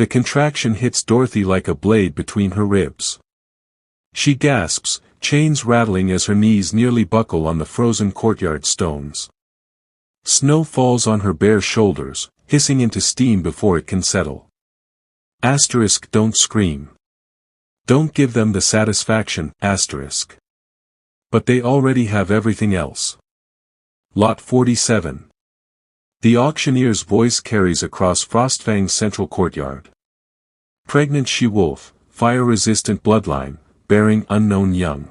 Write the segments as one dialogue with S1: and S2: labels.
S1: The contraction hits Dorothy like a blade between her ribs. She gasps, chains rattling as her knees nearly buckle on the frozen courtyard stones. Snow falls on her bare shoulders, hissing into steam before it can settle. Asterisk, don't scream. Don't give them the satisfaction, asterisk. But they already have everything else. Lot 47. The auctioneer's voice carries across Frostfang's central courtyard. Pregnant she-wolf, fire-resistant bloodline, bearing unknown young.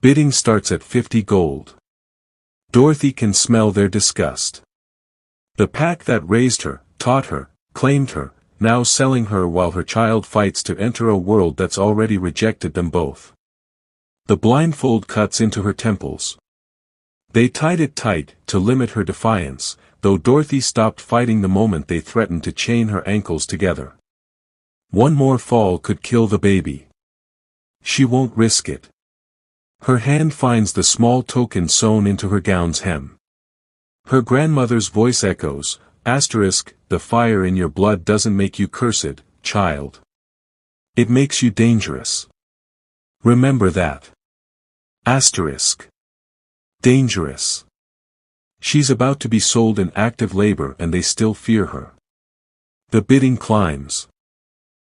S1: Bidding starts at 50 gold. Dorothy can smell their disgust. The pack that raised her, taught her, claimed her, now selling her while her child fights to enter a world that's already rejected them both. The blindfold cuts into her temples. They tied it tight, to limit her defiance, though Dorothy stopped fighting the moment they threatened to chain her ankles together. One more fall could kill the baby. She won't risk it. Her hand finds the small token sewn into her gown's hem. Her grandmother's voice echoes, asterisk, the fire in your blood doesn't make you cursed, child. It makes you dangerous. Remember that. Asterisk. Dangerous. She's about to be sold in active labor and they still fear her. The bidding climbs.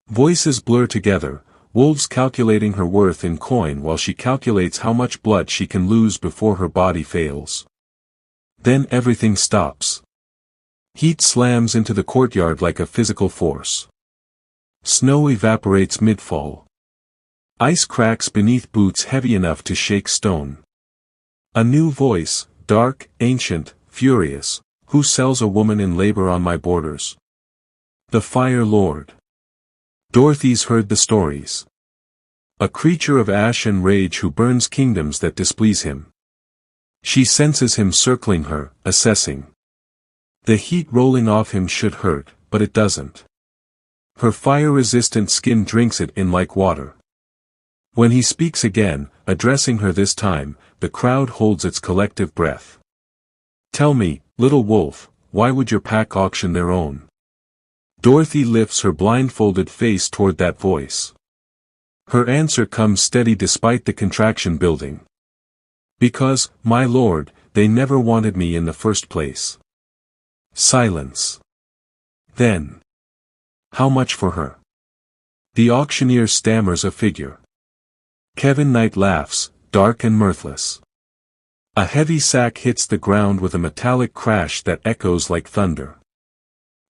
S1: Voices blur together, wolves calculating her worth in coin while she calculates how much blood she can lose before her body fails. Then everything stops. Heat slams into the courtyard like a physical force. Snow evaporates mid-fall. Ice cracks beneath boots heavy enough to shake stone. A new voice, dark, ancient, furious, who sells a woman in labor on my borders? The Fire Lord. Dorothy's heard the stories. A creature of ash and rage who burns kingdoms that displease him. She senses him circling her, assessing. The heat rolling off him should hurt, but it doesn't. Her fire-resistant skin drinks it in like water. When he speaks again, addressing her this time, the crowd holds its collective breath. Tell me, little wolf, why would your pack auction their own? Dorothy lifts her blindfolded face toward that voice. Her answer comes steady despite the contraction building. Because, my lord, they never wanted me in the first place. Silence. Then. How much for her? The auctioneer stammers a figure. Kevin Knight laughs, dark and mirthless. A heavy sack hits the ground with a metallic crash that echoes like thunder.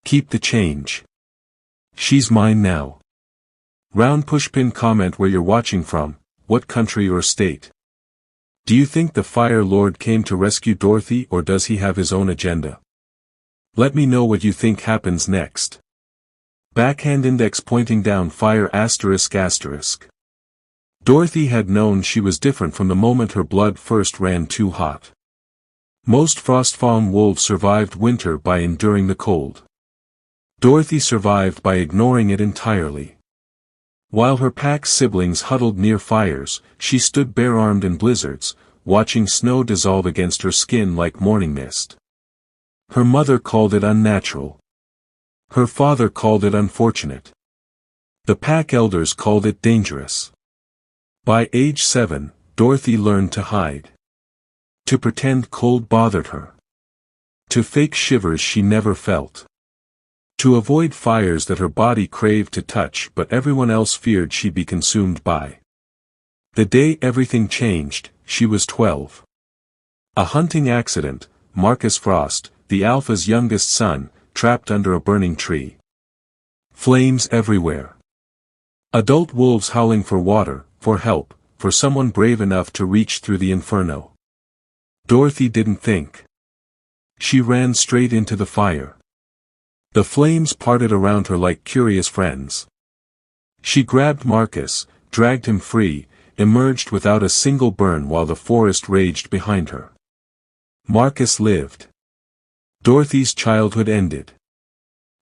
S1: Keep the change. She's mine now. Round pushpin comment where you're watching from, what country or state. Do you think the Fire Lord came to rescue Dorothy or does he have his own agenda? Let me know what you think happens next. Backhand index pointing down fire asterisk asterisk. Dorothy had known she was different from the moment her blood first ran too hot. Most Frostfang wolves survived winter by enduring the cold. Dorothy survived by ignoring it entirely. While her pack siblings huddled near fires, she stood bare-armed in blizzards, watching snow dissolve against her skin like morning mist. Her mother called it unnatural. Her father called it unfortunate. The pack elders called it dangerous. By age 7, Dorothy learned to hide. To pretend cold bothered her. To fake shivers she never felt. To avoid fires that her body craved to touch but everyone else feared she'd be consumed by. The day everything changed, she was 12. A hunting accident, Marcus Frost, the Alpha's youngest son, trapped under a burning tree. Flames everywhere. Adult wolves howling for water, for help, for someone brave enough to reach through the inferno. Dorothy didn't think. She ran straight into the fire. The flames parted around her like curious friends. She grabbed Marcus, dragged him free, emerged without a single burn while the forest raged behind her. Marcus lived. Dorothy's childhood ended.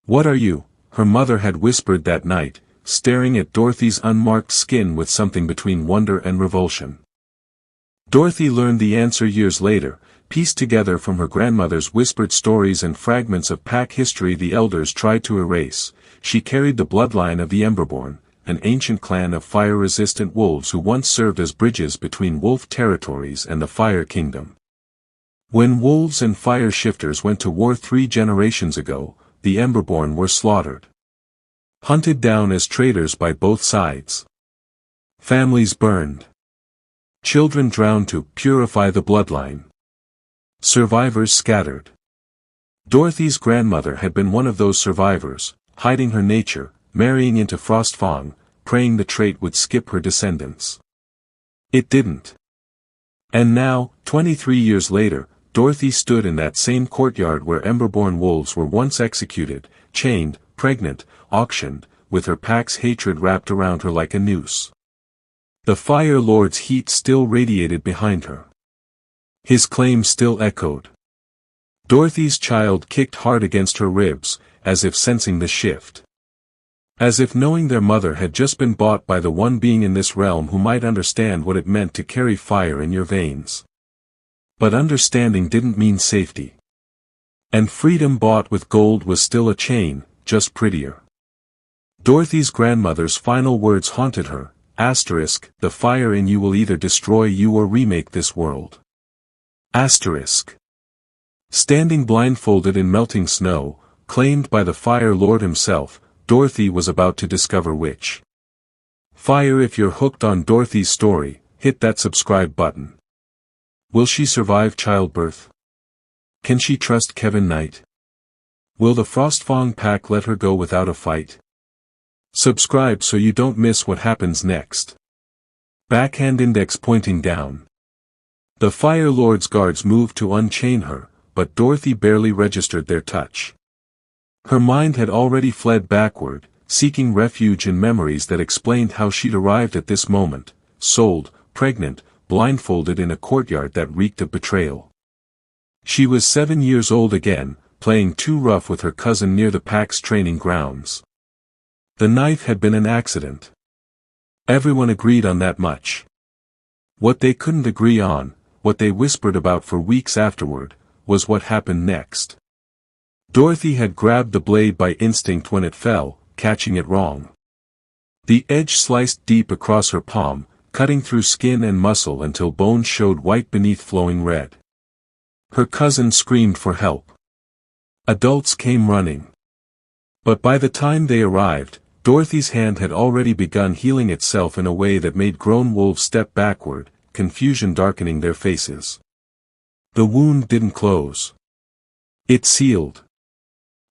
S1: What are you? Her mother had whispered that night, staring at Dorothy's unmarked skin with something between wonder and revulsion. Dorothy learned the answer years later, pieced together from her grandmother's whispered stories and fragments of pack history the elders tried to erase. She carried the bloodline of the Emberborn, an ancient clan of fire-resistant wolves who once served as bridges between wolf territories and the Fire Kingdom. When wolves and fire shifters went to war 3 generations ago, the Emberborn were slaughtered. Hunted down as traitors by both sides. Families burned. Children drowned to purify the bloodline. Survivors scattered. Dorothy's grandmother had been one of those survivors, hiding her nature, marrying into Frostfang, praying the trait would skip her descendants. It didn't. And now, 23 years later, Dorothy stood in that same courtyard where Emberborn wolves were once executed, chained, pregnant, auctioned, with her pack's hatred wrapped around her like a noose. The Fire Lord's heat still radiated behind her. His claim still echoed. Dorothy's child kicked hard against her ribs, as if sensing the shift. As if knowing their mother had just been bought by the one being in this realm who might understand what it meant to carry fire in your veins. But understanding didn't mean safety. And freedom bought with gold was still a chain, just prettier. Dorothy's grandmother's final words haunted her, asterisk, the fire in you will either destroy you or remake this world. Asterisk. Standing blindfolded in melting snow, claimed by the Fire Lord himself, Dorothy was about to discover which. Fire. If you're hooked on Dorothy's story, hit that subscribe button. Will she survive childbirth? Can she trust Kevin Knight? Will the Frostfang pack let her go without a fight? Subscribe so you don't miss what happens next. Backhand index pointing down. The Fire Lord's guards moved to unchain her, but Dorothy barely registered their touch. Her mind had already fled backward, seeking refuge in memories that explained how she'd arrived at this moment, sold, pregnant, blindfolded in a courtyard that reeked of betrayal. She was 7 years old again, playing too rough with her cousin near the pack's training grounds. The knife had been an accident. Everyone agreed on that much. What they couldn't agree on, what they whispered about for weeks afterward, was what happened next. Dorothy had grabbed the blade by instinct when it fell, catching it wrong. The edge sliced deep across her palm, cutting through skin and muscle until bones showed white beneath flowing red. Her cousin screamed for help. Adults came running. But by the time they arrived, Dorothy's hand had already begun healing itself in a way that made grown wolves step backward, confusion darkening their faces. The wound didn't close. It sealed.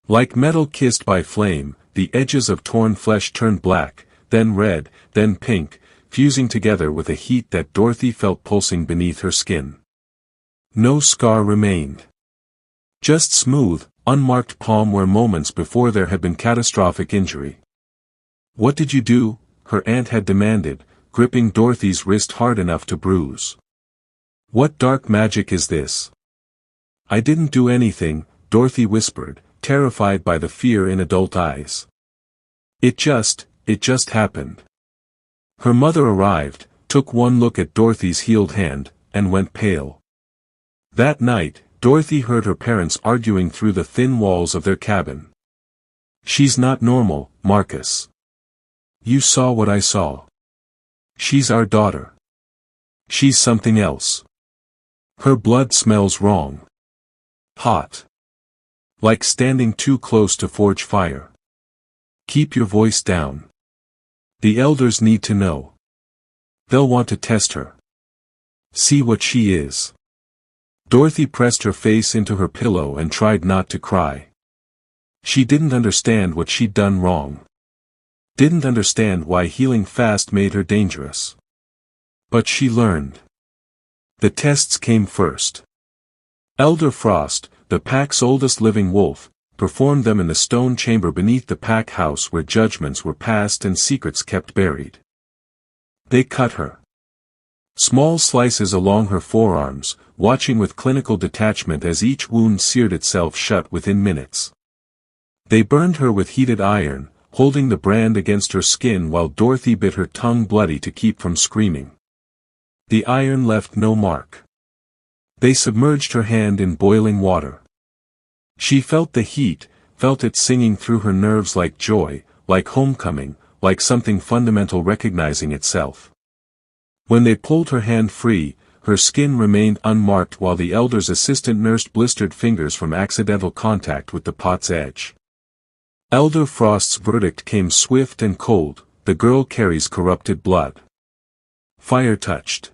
S1: Like metal kissed by flame, the edges of torn flesh turned black, then red, then pink, fusing together with a heat that Dorothy felt pulsing beneath her skin. No scar remained. Just smooth, unmarked palm where moments before there had been catastrophic injury. "What did you do?" her aunt had demanded, gripping Dorothy's wrist hard enough to bruise. "What dark magic is this?" "I didn't do anything," Dorothy whispered, terrified by the fear in adult eyes. It just happened." Her mother arrived, took one look at Dorothy's healed hand, and went pale. That night, Dorothy heard her parents arguing through the thin walls of their cabin. "She's not normal, Marcus. You saw what I saw. She's our daughter. She's something else. Her blood smells wrong. Hot. Like standing too close to forge fire. Keep your voice down. The elders need to know. They'll want to test her. See what she is." Dorothy pressed her face into her pillow and tried not to cry. She didn't understand what she'd done wrong. Didn't understand why healing fast made her dangerous. But she learned. The tests came first. Elder Frost, the pack's oldest living wolf, performed them in the stone chamber beneath the pack house where judgments were passed and secrets kept buried. They cut her. Small slices along her forearms, watching with clinical detachment as each wound seared itself shut within minutes. They burned her with heated iron, holding the brand against her skin while Dorothy bit her tongue bloody to keep from screaming. The iron left no mark. They submerged her hand in boiling water. She felt the heat, felt it singing through her nerves like joy, like homecoming, like something fundamental recognizing itself. When they pulled her hand free, her skin remained unmarked while the elder's assistant nursed blistered fingers from accidental contact with the pot's edge. Elder Frost's verdict came swift and cold: the girl carries corrupted blood. Fire touched.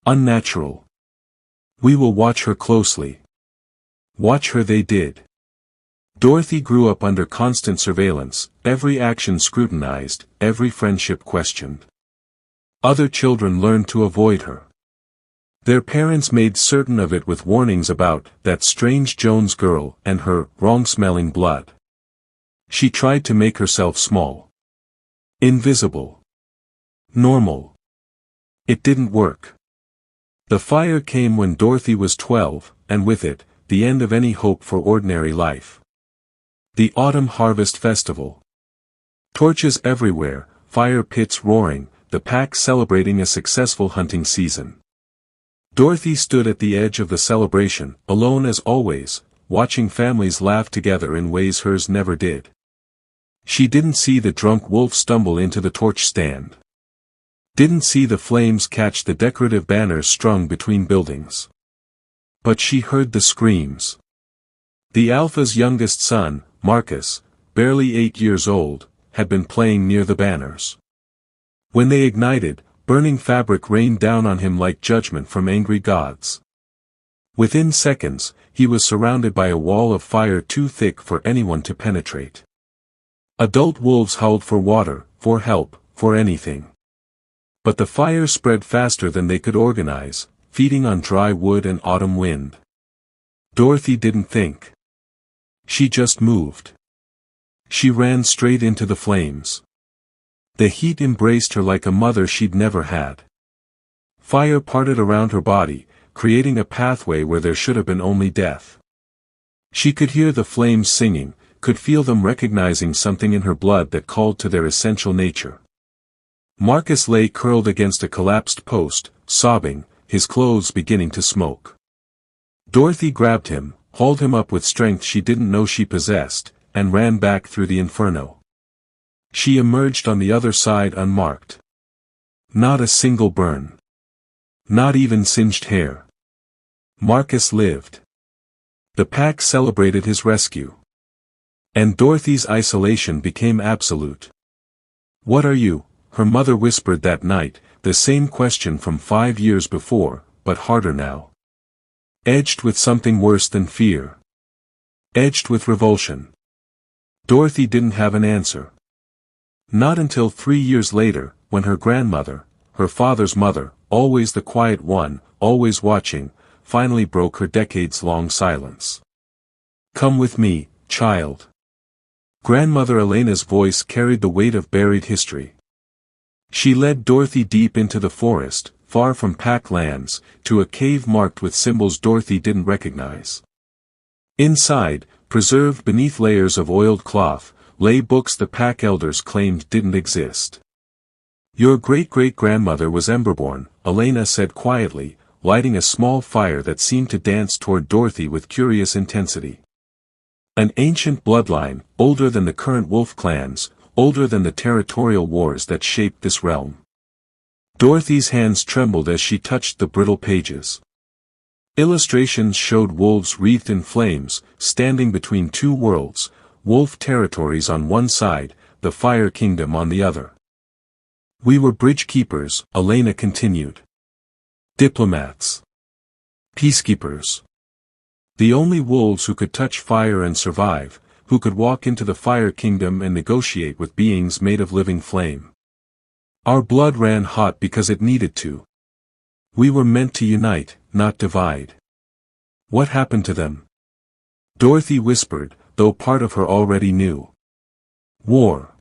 S1: Unnatural. We will watch her closely. Watch her, they did. Dorothy grew up under constant surveillance, every action scrutinized, every friendship questioned. Other children learned to avoid her. Their parents made certain of it with warnings about that strange Jones girl and her wrong-smelling blood. She tried to make herself small. Invisible. Normal. It didn't work. The fire came when Dorothy was 12, and with it, the end of any hope for ordinary life. The Autumn Harvest Festival. Torches everywhere, fire pits roaring, the pack celebrating a successful hunting season. Dorothy stood at the edge of the celebration, alone as always, watching families laugh together in ways hers never did. She didn't see the drunk wolf stumble into the torch stand. Didn't see the flames catch the decorative banners strung between buildings. But she heard the screams. The Alpha's youngest son, Marcus, barely 8 years old, had been playing near the banners. When they ignited, burning fabric rained down on him like judgment from angry gods. Within seconds, he was surrounded by a wall of fire too thick for anyone to penetrate. Adult wolves howled for water, for help, for anything. But the fire spread faster than they could organize, feeding on dry wood and autumn wind. Dorothy didn't think. She just moved. She ran straight into the flames. The heat embraced her like a mother she'd never had. Fire parted around her body, creating a pathway where there should have been only death. She could hear the flames singing, could feel them recognizing something in her blood that called to their essential nature. Marcus lay curled against a collapsed post, sobbing, his clothes beginning to smoke. Dorothy grabbed him, hauled him up with strength she didn't know she possessed, and ran back through the inferno. She emerged on the other side unmarked. Not a single burn. Not even singed hair. Marcus lived. The pack celebrated his rescue. And Dorothy's isolation became absolute. "What are you?" her mother whispered that night, the same question from 5 years before, but harder now. Edged with something worse than fear. Edged with revulsion. Dorothy didn't have an answer. Not until 3 years later, when her grandmother, her father's mother, always the quiet one, always watching, finally broke her decades-long silence. "Come with me, child." Grandmother Elena's voice carried the weight of buried history. She led Dorothy deep into the forest, far from pack lands, to a cave marked with symbols Dorothy didn't recognize. Inside, preserved beneath layers of oiled cloth, lay books the pack elders claimed didn't exist. "Your great-great-grandmother was Emberborn," Elena said quietly, lighting a small fire that seemed to dance toward Dorothy with curious intensity. "An ancient bloodline, older than the current wolf clans, older than the territorial wars that shaped this realm." Dorothy's hands trembled as she touched the brittle pages. Illustrations showed wolves wreathed in flames, standing between two worlds, wolf territories on one side, the Fire Kingdom on the other. "We were bridge keepers," Elena continued. "Diplomats. Peacekeepers. The only wolves who could touch fire and survive, who could walk into the Fire Kingdom and negotiate with beings made of living flame. Our blood ran hot because it needed to. We were meant to unite, not divide. What happened to them?" Dorothy whispered, though part of her already knew. "War.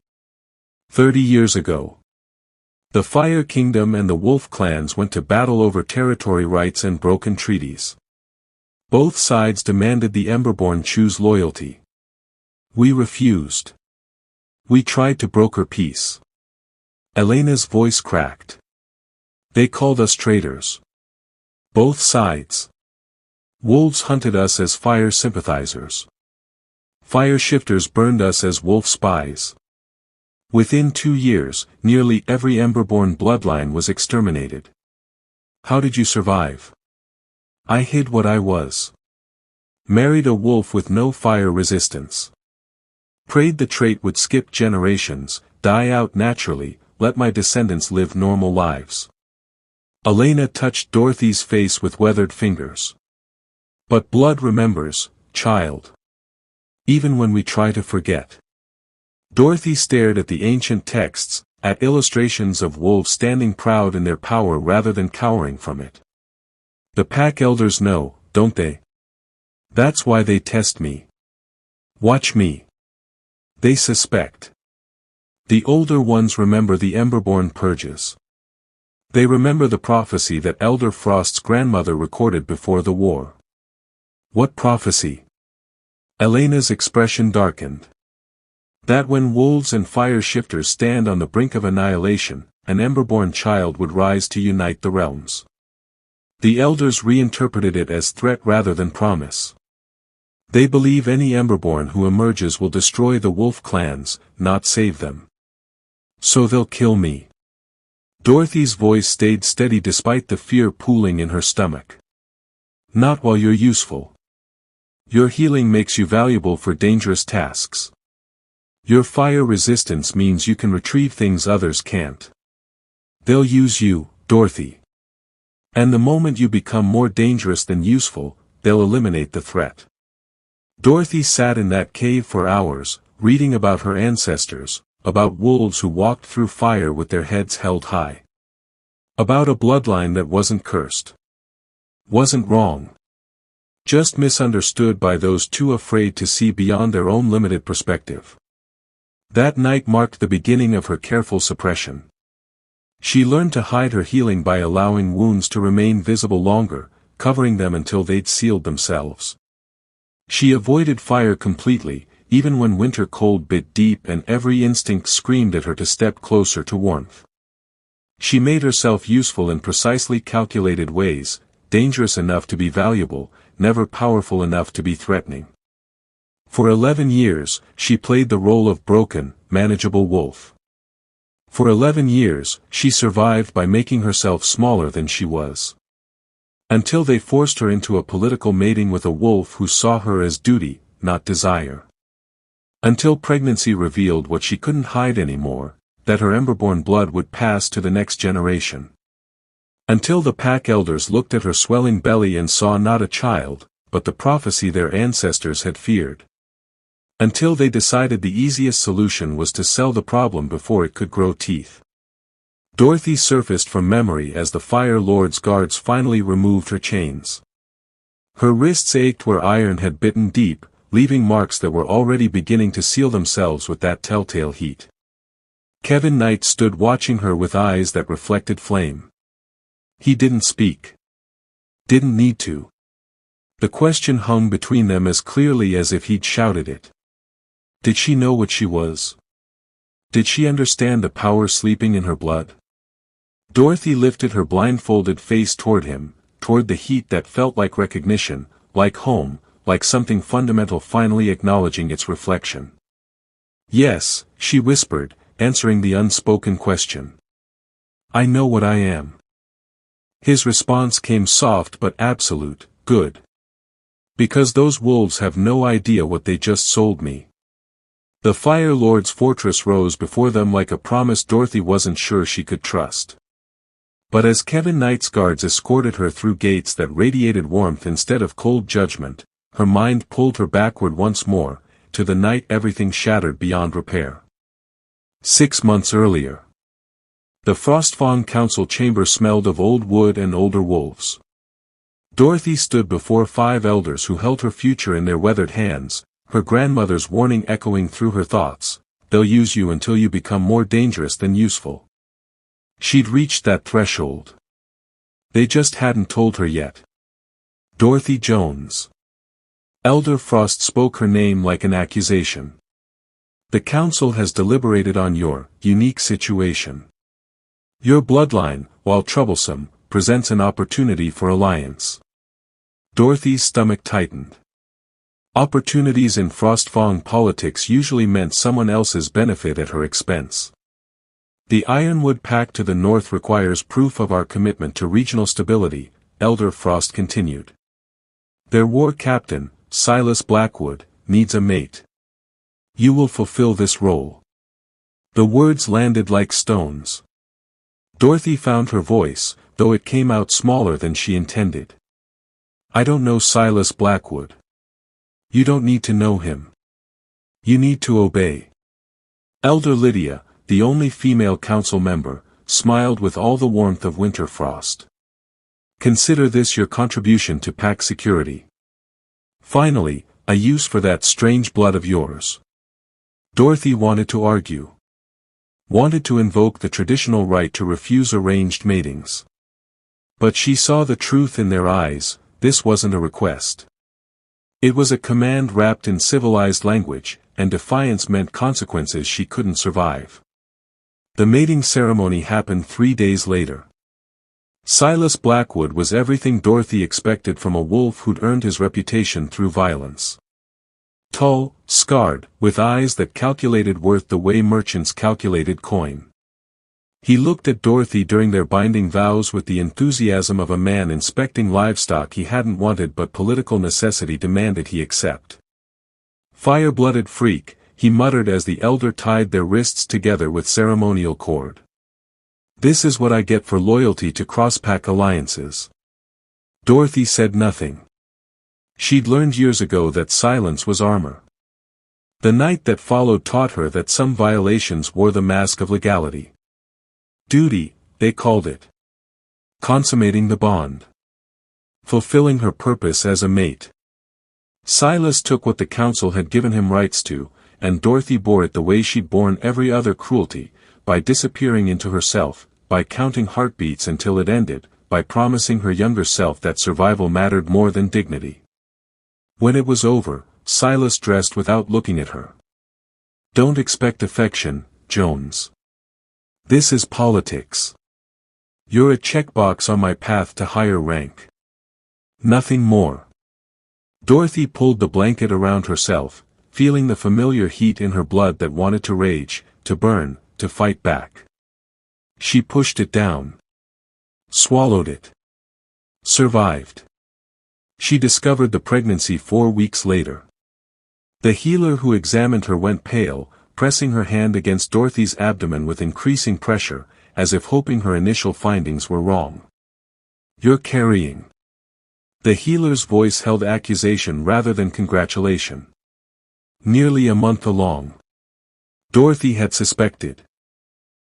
S1: 30 years ago. The Fire Kingdom and the Wolf clans went to battle over territory rights and broken treaties. Both sides demanded the Emberborn choose loyalty. We refused. We tried to broker peace." Elena's voice cracked. "They called us traitors. Both sides. Wolves hunted us as fire sympathizers. Fire shifters burned us as wolf spies. Within 2 years, nearly every Emberborn bloodline was exterminated. How did you survive? I hid what I was. Married a wolf with no fire resistance. Prayed the trait would skip generations, die out naturally, let my descendants live normal lives. Elena touched Dorothy's face with weathered fingers. But blood remembers, child. Even when we try to forget. Dorothy stared at the ancient texts, at illustrations of wolves standing proud in their power rather than cowering from it. The pack elders know, don't they? That's why they test me. Watch me. They suspect. The older ones remember the Emberborn purges. They remember the prophecy that Elder Frost's grandmother recorded before the war. What prophecy? Elena's expression darkened. That when wolves and fire shifters stand on the brink of annihilation, an Emberborn child would rise to unite the realms. The elders reinterpreted it as threat rather than promise. They believe any Emberborn who emerges will destroy the wolf clans, not save them. So they'll kill me. Dorothy's voice stayed steady despite the fear pooling in her stomach. Not while you're useful. Your healing makes you valuable for dangerous tasks. Your fire resistance means you can retrieve things others can't. They'll use you, Dorothy. And the moment you become more dangerous than useful, they'll eliminate the threat. Dorothy sat in that cave for hours, reading about her ancestors, about wolves who walked through fire with their heads held high. About a bloodline that wasn't cursed. Wasn't wrong. Just misunderstood by those too afraid to see beyond their own limited perspective. That night marked the beginning of her careful suppression. She learned to hide her healing by allowing wounds to remain visible longer, covering them until they'd sealed themselves. She avoided fire completely, even when winter cold bit deep and every instinct screamed at her to step closer to warmth. She made herself useful in precisely calculated ways, dangerous enough to be valuable, never powerful enough to be threatening. For 11 years, she played the role of broken, manageable wolf. For 11 years, she survived by making herself smaller than she was. Until they forced her into a political mating with a wolf who saw her as duty, not desire. Until pregnancy revealed what she couldn't hide anymore, that her Emberborn blood would pass to the next generation. Until the pack elders looked at her swelling belly and saw not a child, but the prophecy their ancestors had feared. Until they decided the easiest solution was to sell the problem before it could grow teeth. Dorothy surfaced from memory as the Fire Lord's guards finally removed her chains. Her wrists ached where iron had bitten deep, leaving marks that were already beginning to seal themselves with that telltale heat. Kevin Knight stood watching her with eyes that reflected flame. He didn't speak. Didn't need to. The question hung between them as clearly as if he'd shouted it. Did she know what she was? Did she understand the power sleeping in her blood? Dorothy lifted her blindfolded face toward him, toward the heat that felt like recognition, like home, like something fundamental finally acknowledging its reflection. Yes, she whispered, answering the unspoken question. I know what I am. His response came soft but absolute, good. Because those wolves have no idea what they just sold me. The Fire Lord's fortress rose before them like a promise Dorothy wasn't sure she could trust. But as Kevin Knight's guards escorted her through gates that radiated warmth instead of cold judgment, her mind pulled her backward once more, to the night everything shattered beyond repair. 6 months earlier. The Frostfang Council chamber smelled of old wood and older wolves. Dorothy stood before 5 elders who held her future in their weathered hands, her grandmother's warning echoing through her thoughts, they'll use you until you become more dangerous than useful. She'd reached that threshold. They just hadn't told her yet. Dorothy Jones. Elder Frost spoke her name like an accusation. The council has deliberated on your unique situation. Your bloodline, while troublesome, presents an opportunity for alliance. Dorothy's stomach tightened. Opportunities in Frostfang politics usually meant someone else's benefit at her expense. The Ironwood Pact to the north requires proof of our commitment to regional stability, Elder Frost continued. Their war captain, Silas Blackwood, needs a mate. You will fulfill this role. The words landed like stones. Dorothy found her voice, though it came out smaller than she intended. I don't know Silas Blackwood. You don't need to know him. You need to obey. Elder Lydia, the only female council member, smiled with all the warmth of winter frost. Consider this your contribution to pack security. Finally, a use for that strange blood of yours. Dorothy wanted to argue. Wanted to invoke the traditional right to refuse arranged matings. But she saw the truth in their eyes. This wasn't a request. It was a command wrapped in civilized language, and defiance meant consequences she couldn't survive. The mating ceremony happened 3 days later. Silas Blackwood was everything Dorothy expected from a wolf who'd earned his reputation through violence. Tall, scarred, with eyes that calculated worth the way merchants calculated coin. He looked at Dorothy during their binding vows with the enthusiasm of a man inspecting livestock he hadn't wanted but political necessity demanded he accept. Fire-blooded freak, he muttered as the elder tied their wrists together with ceremonial cord. This is what I get for loyalty to cross-pack alliances. Dorothy said nothing. She'd learned years ago that silence was armor. The night that followed taught her that some violations wore the mask of legality. Duty, they called it. Consummating the bond. Fulfilling her purpose as a mate. Silas took what the council had given him rights to, and Dorothy bore it the way she'd borne every other cruelty, by disappearing into herself, by counting heartbeats until it ended, by promising her younger self that survival mattered more than dignity. When it was over, Silas dressed without looking at her. Don't expect affection, Jones. This is politics. You're a checkbox on my path to higher rank. Nothing more. Dorothy pulled the blanket around herself, feeling the familiar heat in her blood that wanted to rage, to burn, to fight back. She pushed it down. Swallowed it. Survived. She discovered the pregnancy 4 weeks later. The healer who examined her went pale, pressing her hand against Dorothy's abdomen with increasing pressure, as if hoping her initial findings were wrong. You're carrying. The healer's voice held accusation rather than congratulation. Nearly a month along. Dorothy had suspected.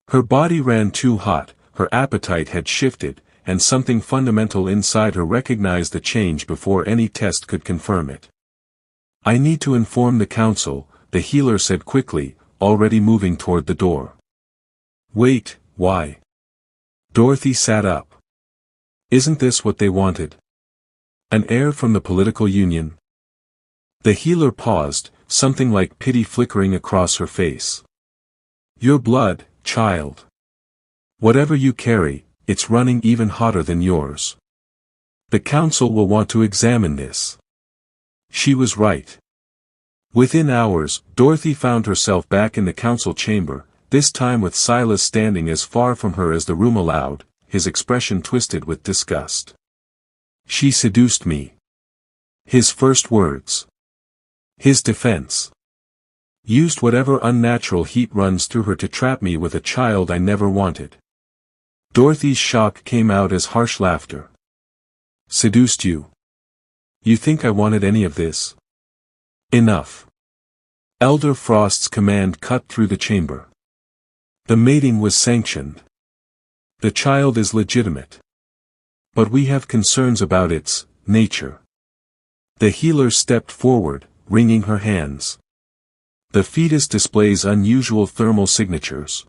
S1: Her body ran too hot, her appetite had shifted, and something fundamental inside her recognized the change before any test could confirm it. I need to inform the council, the healer said quickly, already moving toward the door. Wait, why? Dorothy sat up. Isn't this what they wanted? An heir from the political union? The healer paused, something like pity flickering across her face. Your blood, child. Whatever you carry, it's running even hotter than yours. The council will want to examine this. She was right. Within hours, Dorothy found herself back in the council chamber, this time with Silas standing as far from her as the room allowed, his expression twisted with disgust. She seduced me. His first words. His defense. Used whatever unnatural heat runs through her to trap me with a child I never wanted. Dorothy's shock came out as harsh laughter. Seduced you? You think I wanted any of this? Enough. Elder Frost's command cut through the chamber. The mating was sanctioned. The child is legitimate. But we have concerns about its nature. The healer stepped forward, wringing her hands. The fetus displays unusual thermal signatures.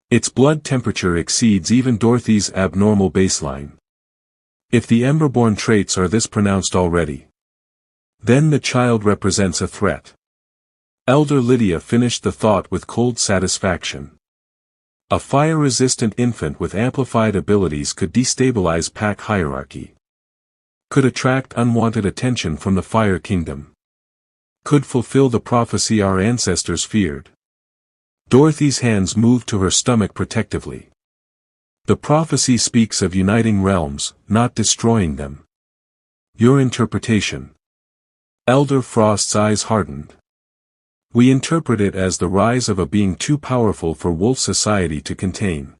S1: Its blood temperature exceeds even Dorothy's abnormal baseline. If the Emberborn traits are this pronounced already, then the child represents a threat. Elder Lydia finished the thought with cold satisfaction. A fire-resistant infant with amplified abilities could destabilize pack hierarchy. Could attract unwanted attention from the Fire Kingdom. Could fulfill the prophecy our ancestors feared. Dorothy's hands moved to her stomach protectively. The prophecy speaks of uniting realms, not destroying them. Your interpretation. Elder Frost's eyes hardened. We interpret it as the rise of a being too powerful for wolf society to contain.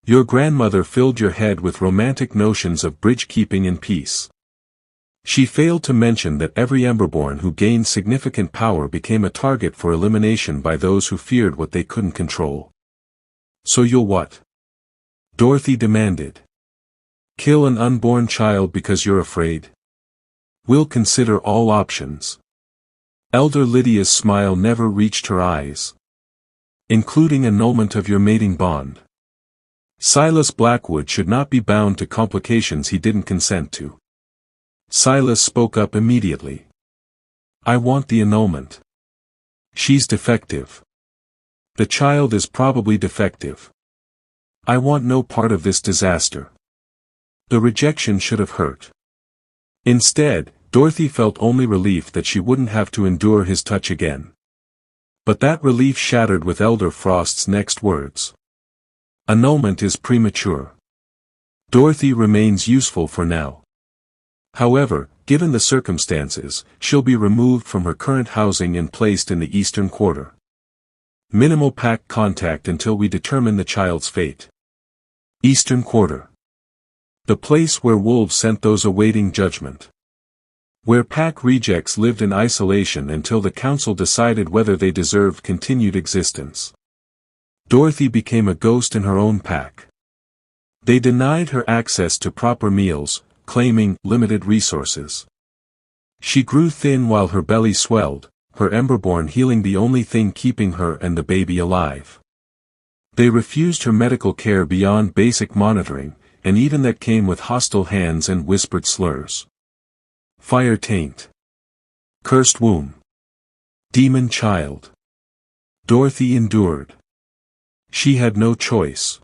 S1: Your grandmother filled your head with romantic notions of bridge-keeping and peace. She failed to mention that every Emberborn who gained significant power became a target for elimination by those who feared what they couldn't control. So you'll what? Dorothy demanded. Kill an unborn child because you're afraid? We'll consider all options. Elder Lydia's smile never reached her eyes. Including annulment of your mating bond. Silas Blackwood should not be bound to complications he didn't consent to. Silas spoke up immediately. I want the annulment. She's defective. The child is probably defective. I want no part of this disaster. The rejection should have hurt. Instead, Dorothy felt only relief that she wouldn't have to endure his touch again. But that relief shattered with Elder Frost's next words. Annulment is premature. Dorothy remains useful for now. However, given the circumstances, she'll be removed from her current housing and placed in the Eastern Quarter. Minimal pack contact until we determine the child's fate. Eastern Quarter. The place where wolves sent those awaiting judgment. Where pack rejects lived in isolation until the council decided whether they deserved continued existence. Dorothy became a ghost in her own pack. They denied her access to proper meals, claiming limited resources. She grew thin while her belly swelled, her Emberborn healing the only thing keeping her and the baby alive. They refused her medical care beyond basic monitoring, and even that came with hostile hands and whispered slurs. Fire taint. Cursed womb. Demon child. Dorothy endured. She had no choice.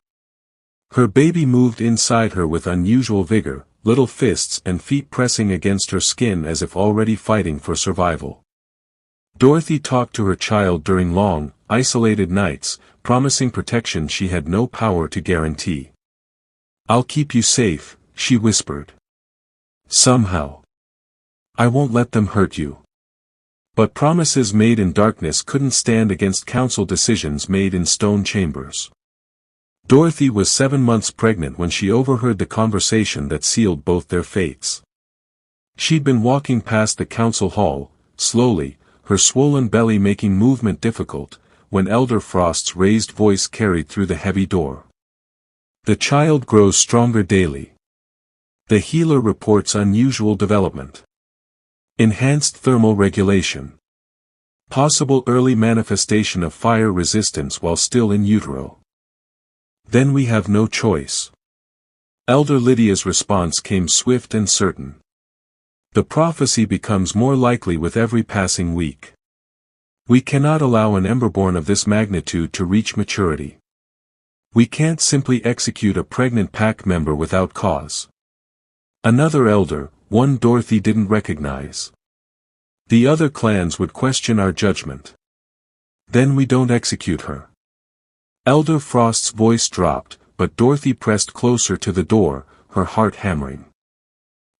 S1: Her baby moved inside her with unusual vigor, little fists and feet pressing against her skin as if already fighting for survival. Dorothy talked to her child during long, isolated nights, promising protection she had no power to guarantee. I'll keep you safe, she whispered. Somehow. I won't let them hurt you. But promises made in darkness couldn't stand against council decisions made in stone chambers. Dorothy was 7 months pregnant when she overheard the conversation that sealed both their fates. She'd been walking past the council hall, slowly, her swollen belly making movement difficult, when Elder Frost's raised voice carried through the heavy door. The child grows stronger daily. The healer reports unusual development. Enhanced thermal regulation. Possible early manifestation of fire resistance while still in utero. Then we have no choice. Elder Lydia's response came swift and certain. The prophecy becomes more likely with every passing week. We cannot allow an Emberborn of this magnitude to reach maturity. We can't simply execute a pregnant pack member without cause. Another elder, one Dorothy didn't recognize. The other clans would question our judgment. Then we don't execute her. Elder Frost's voice dropped, but Dorothy pressed closer to the door, her heart hammering.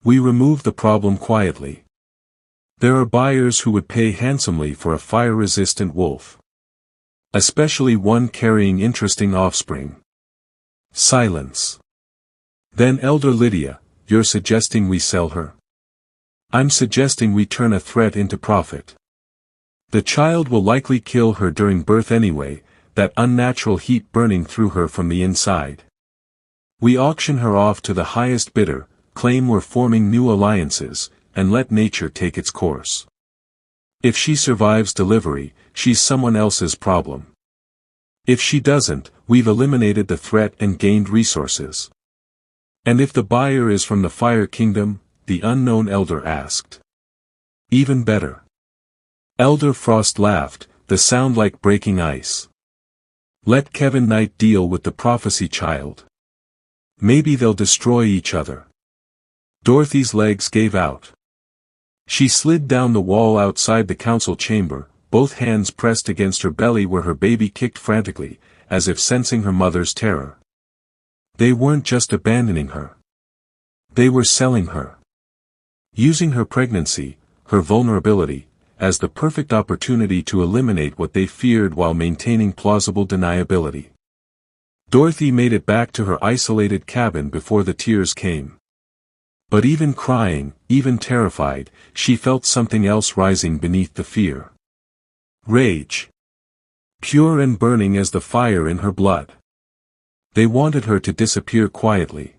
S1: We remove the problem quietly. There are buyers who would pay handsomely for a fire-resistant wolf. Especially one carrying interesting offspring. Silence. Then Elder Lydia, you're suggesting we sell her? I'm suggesting we turn a threat into profit. The child will likely kill her during birth anyway, that unnatural heat burning through her from the inside. We auction her off to the highest bidder, claim we're forming new alliances, and let nature take its course. If she survives delivery, she's someone else's problem. If she doesn't, we've eliminated the threat and gained resources. And if the buyer is from the Fire Kingdom, the unknown elder asked. Even better. Elder Frost laughed, the sound like breaking ice. Let Kevin Knight deal with the prophecy child. Maybe they'll destroy each other. Dorothy's legs gave out. She slid down the wall outside the council chamber, both hands pressed against her belly where her baby kicked frantically, as if sensing her mother's terror. They weren't just abandoning her. They were selling her. Using her pregnancy, her vulnerability, as the perfect opportunity to eliminate what they feared while maintaining plausible deniability. Dorothy made it back to her isolated cabin before the tears came. But even crying, even terrified, she felt something else rising beneath the fear. Rage. Pure and burning as the fire in her blood. They wanted her to disappear quietly.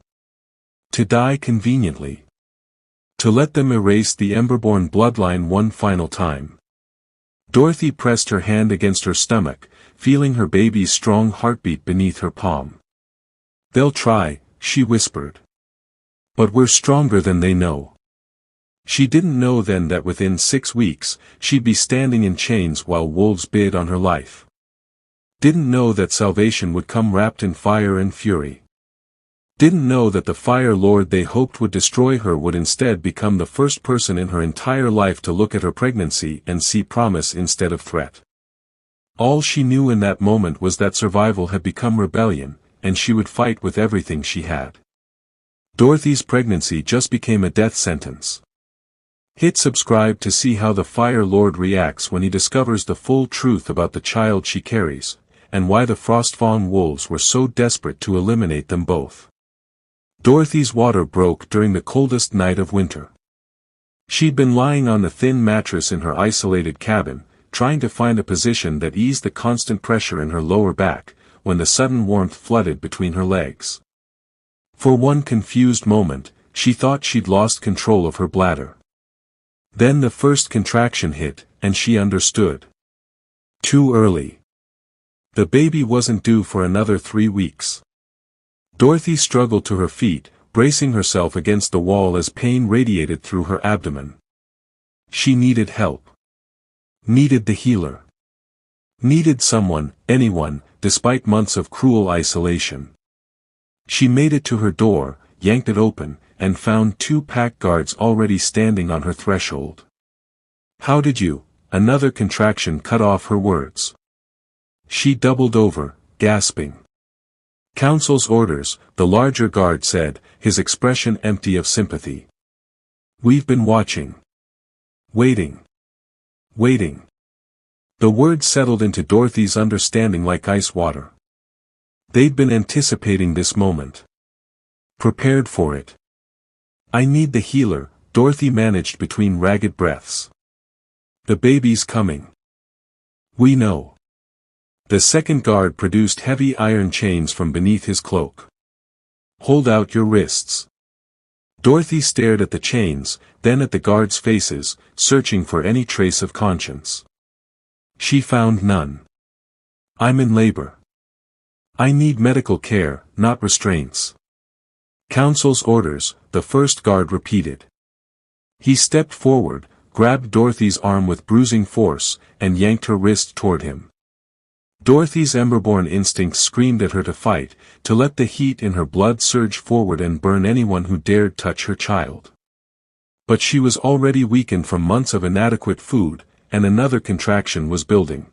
S1: To die conveniently. To let them erase the Emberborn bloodline one final time. Dorothy pressed her hand against her stomach, feeling her baby's strong heartbeat beneath her palm. "They'll try," she whispered. "But we're stronger than they know." She didn't know then that within 6 weeks, she'd be standing in chains while wolves bid on her life. Didn't know that salvation would come wrapped in fire and fury. Didn't know that the Fire Lord they hoped would destroy her would instead become the first person in her entire life to look at her pregnancy and see promise instead of threat. All she knew in that moment was that survival had become rebellion, and she would fight with everything she had. Dorothy's pregnancy just became a death sentence. Hit subscribe to see how the Fire Lord reacts when he discovers the full truth about the child she carries, and why the Frostfawn wolves were so desperate to eliminate them both. Dorothy's water broke during the coldest night of winter. She'd been lying on the thin mattress in her isolated cabin, trying to find a position that eased the constant pressure in her lower back, when the sudden warmth flooded between her legs. For one confused moment, she thought she'd lost control of her bladder. Then the first contraction hit, and she understood. Too early. The baby wasn't due for another 3 weeks. Dorothy struggled to her feet, bracing herself against the wall as pain radiated through her abdomen. She needed help. Needed the healer. Needed someone, anyone, despite months of cruel isolation. She made it to her door, yanked it open, and found 2 pack guards already standing on her threshold. "How did you?" Another contraction cut off her words. She doubled over, gasping. "Council's orders," the larger guard said, his expression empty of sympathy. "We've been watching. Waiting. Waiting." The words settled into Dorothy's understanding like ice water. They'd been anticipating this moment. Prepared for it. "I need the healer," Dorothy managed between ragged breaths. "The baby's coming." "We know." The second guard produced heavy iron chains from beneath his cloak. "Hold out your wrists." Dorothy stared at the chains, then at the guards' faces, searching for any trace of conscience. She found none. "I'm in labor. I need medical care, not restraints." "Council's orders," the first guard repeated. He stepped forward, grabbed Dorothy's arm with bruising force, and yanked her wrist toward him. Dorothy's Emberborn instincts screamed at her to fight, to let the heat in her blood surge forward and burn anyone who dared touch her child. But she was already weakened from months of inadequate food, and another contraction was building.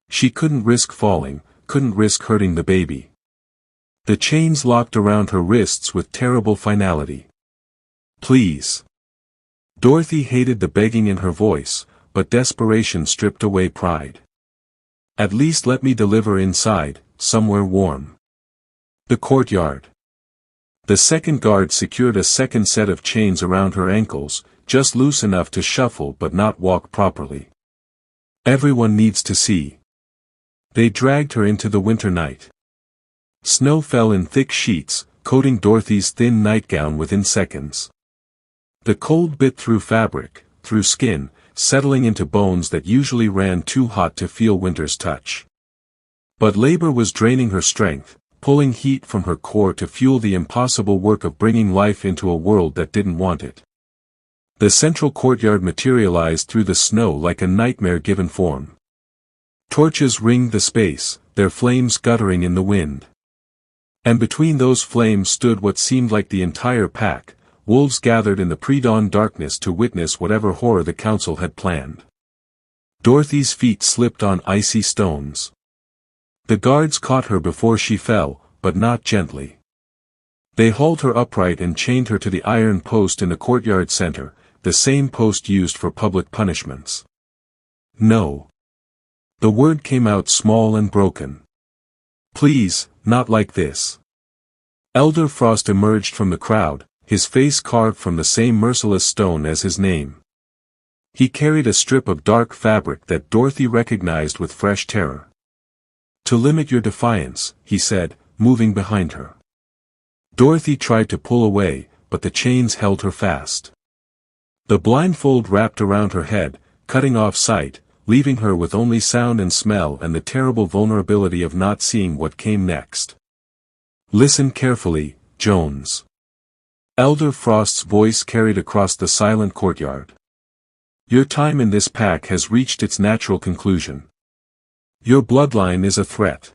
S1: She couldn't risk falling, couldn't risk hurting the baby. The chains locked around her wrists with terrible finality. "Please." Dorothy hated the begging in her voice, but desperation stripped away pride. "At least let me deliver inside, somewhere warm." The courtyard. The second guard secured a second set of chains around her ankles, just loose enough to shuffle but not walk properly. "Everyone needs to see." They dragged her into the winter night. Snow fell in thick sheets, coating Dorothy's thin nightgown within seconds. The cold bit through fabric, through skin, settling into bones that usually ran too hot to feel winter's touch. But labor was draining her strength, pulling heat from her core to fuel the impossible work of bringing life into a world that didn't want it. The central courtyard materialized through the snow like a nightmare given form. Torches ringed the space, their flames guttering in the wind. And between those flames stood what seemed like the entire pack, wolves gathered in the pre-dawn darkness to witness whatever horror the council had planned. Dorothy's feet slipped on icy stones. The guards caught her before she fell, but not gently. They hauled her upright and chained her to the iron post in the courtyard center, the same post used for public punishments. No. The word came out small and broken. Please, not like this. Elder Frost emerged from the crowd, his face carved from the same merciless stone as his name. He carried a strip of dark fabric that Dorothy recognized with fresh terror. To limit your defiance, he said, moving behind her. Dorothy tried to pull away, but the chains held her fast. The blindfold wrapped around her head, cutting off sight, leaving her with only sound and smell and the terrible vulnerability of not seeing what came next. Listen carefully, Jones. Elder Frost's voice carried across the silent courtyard. Your time in this pack has reached its natural conclusion. Your bloodline is a threat.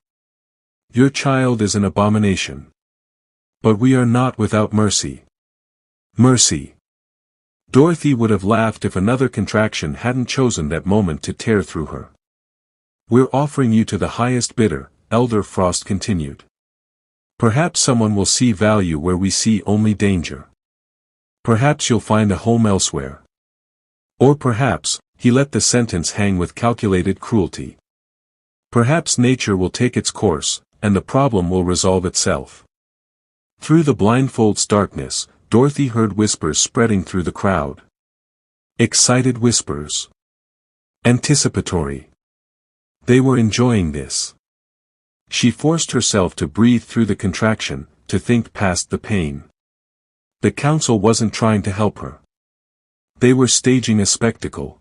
S1: Your child is an abomination. But we are not without mercy. Mercy. Dorothy would have laughed if another contraction hadn't chosen that moment to tear through her. We're offering you to the highest bidder, Elder Frost continued. Perhaps someone will see value where we see only danger. Perhaps you'll find a home elsewhere. Or perhaps, he let the sentence hang with calculated cruelty. Perhaps nature will take its course, and the problem will resolve itself. Through the blindfold's darkness, Dorothy heard whispers spreading through the crowd. Excited whispers. Anticipatory. They were enjoying this. She forced herself to breathe through the contraction, to think past the pain. The council wasn't trying to help her. They were staging a spectacle.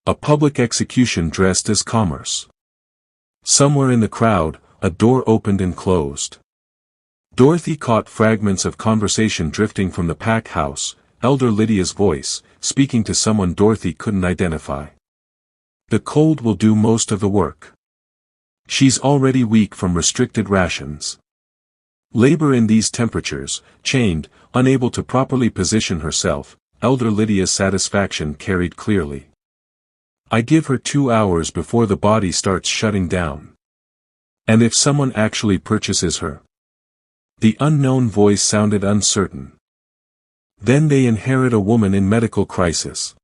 S1: A public execution dressed as commerce. Somewhere in the crowd, a door opened and closed. Dorothy caught fragments of conversation drifting from the pack house, Elder Lydia's voice, speaking to someone Dorothy couldn't identify. The cold will do most of the work. She's already weak from restricted rations. Labor in these temperatures, chained, unable to properly position herself, Elder Lydia's satisfaction carried clearly. I give her 2 hours before the body starts shutting down. And if someone actually purchases her? The unknown voice sounded uncertain. Then they inherit a woman in medical crisis.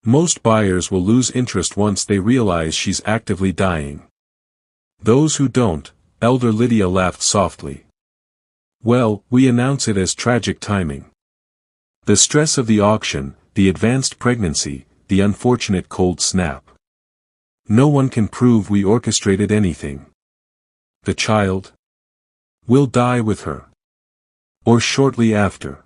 S1: Most buyers will lose interest once they realize she's actively dying. Those who don't, Elder Lydia laughed softly. Well, we announce it as tragic timing. The stress of the auction, the advanced pregnancy, the unfortunate cold snap. No one can prove we orchestrated anything. The child will die with her. Or shortly after.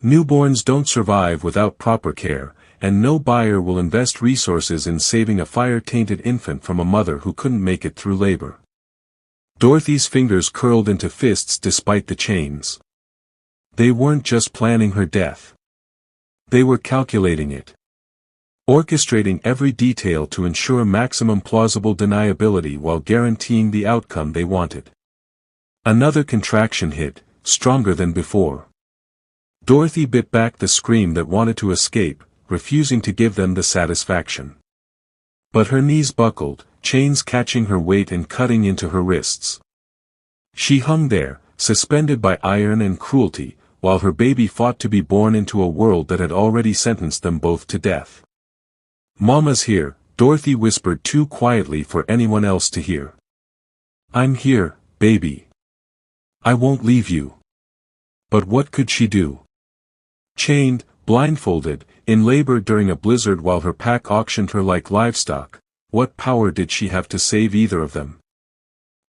S1: Newborns don't survive without proper care, and no buyer will invest resources in saving a fire-tainted infant from a mother who couldn't make it through labor. Dorothy's fingers curled into fists despite the chains. They weren't just planning her death. They were calculating it. Orchestrating every detail to ensure maximum plausible deniability while guaranteeing the outcome they wanted. Another contraction hit, stronger than before. Dorothy bit back the scream that wanted to escape, refusing to give them the satisfaction. But her knees buckled, chains catching her weight and cutting into her wrists. She hung there, suspended by iron and cruelty, while her baby fought to be born into a world that had already sentenced them both to death. Mama's here, Dorothy whispered too quietly for anyone else to hear. I'm here, baby. I won't leave you. But what could she do? Chained, blindfolded, in labor during a blizzard while her pack auctioned her like livestock, what power did she have to save either of them?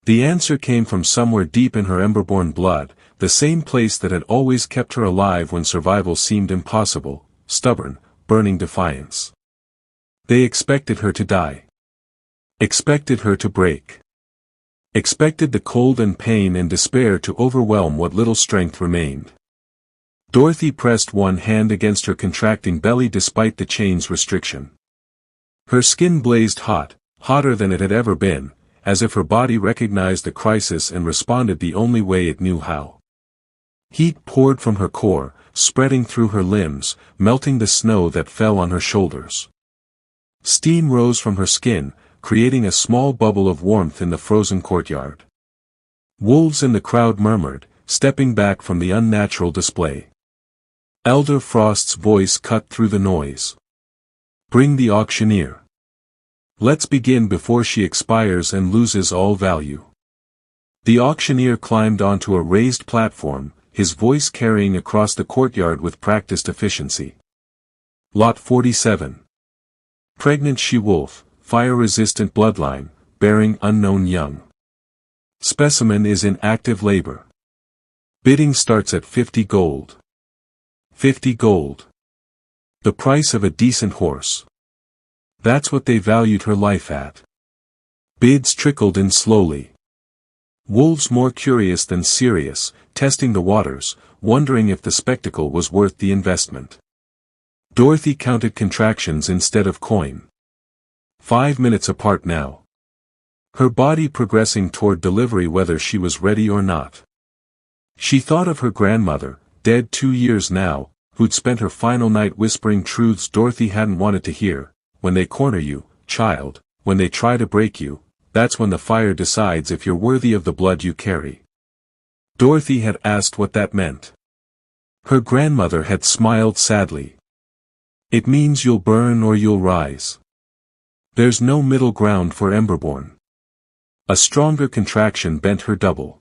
S1: The answer came from somewhere deep in her emberborn blood, the same place that had always kept her alive when survival seemed impossible, stubborn, burning defiance. They expected her to die. Expected her to break. Expected the cold and pain and despair to overwhelm what little strength remained. Dorothy pressed one hand against her contracting belly despite the chain's restriction. Her skin blazed hot, hotter than it had ever been, as if her body recognized the crisis and responded the only way it knew how. Heat poured from her core, spreading through her limbs, melting the snow that fell on her shoulders. Steam rose from her skin, creating a small bubble of warmth in the frozen courtyard. Wolves in the crowd murmured, stepping back from the unnatural display. Elder Frost's voice cut through the noise. "Bring the auctioneer. Let's begin before she expires and loses all value." The auctioneer climbed onto a raised platform, his voice carrying across the courtyard with practiced efficiency. Lot 47. Pregnant she-wolf, fire-resistant bloodline, bearing unknown young. Specimen is in active labor. Bidding starts at 50 gold. 50 gold. The price of a decent horse. That's what they valued her life at. Bids trickled in slowly. Wolves more curious than serious, testing the waters, wondering if the spectacle was worth the investment. Dorothy counted contractions instead of coin. 5 minutes apart now. Her body progressing toward delivery whether she was ready or not. She thought of her grandmother, dead 2 years now, who'd spent her final night whispering truths Dorothy hadn't wanted to hear. When they corner you, child, when they try to break you, that's when the fire decides if you're worthy of the blood you carry. Dorothy had asked what that meant. Her grandmother had smiled sadly. It means you'll burn or you'll rise. There's no middle ground for Emberborn. A stronger contraction bent her double.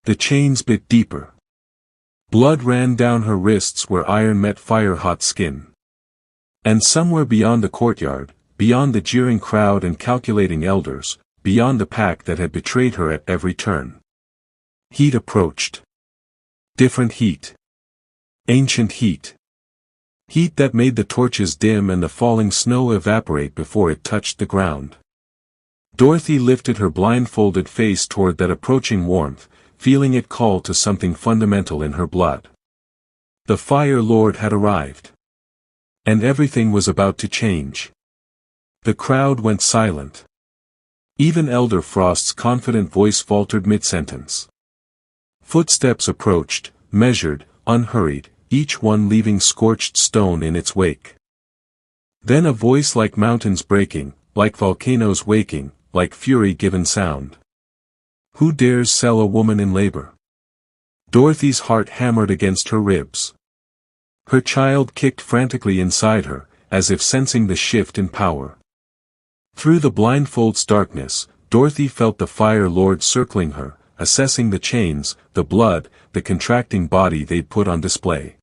S1: The chains bit deeper. Blood ran down her wrists where iron met fire-hot skin. And somewhere beyond the courtyard, beyond the jeering crowd and calculating elders, beyond the pack that had betrayed her at every turn. Heat approached. Different heat. Ancient heat. Heat that made the torches dim and the falling snow evaporate before it touched the ground. Dorothy lifted her blindfolded face toward that approaching warmth, feeling it call to something fundamental in her blood. The Fire Lord had arrived. And everything was about to change. The crowd went silent. Even Elder Frost's confident voice faltered mid-sentence. Footsteps approached, measured, unhurried, each one leaving scorched stone in its wake. Then a voice like mountains breaking, like volcanoes waking, like fury given sound. Who dares sell a woman in labor? Dorothy's heart hammered against her ribs. Her child kicked frantically inside her, as if sensing the shift in power. Through the blindfold's darkness, Dorothy felt the Fire Lord circling her, assessing the chains, the blood, the contracting body they'd put on display.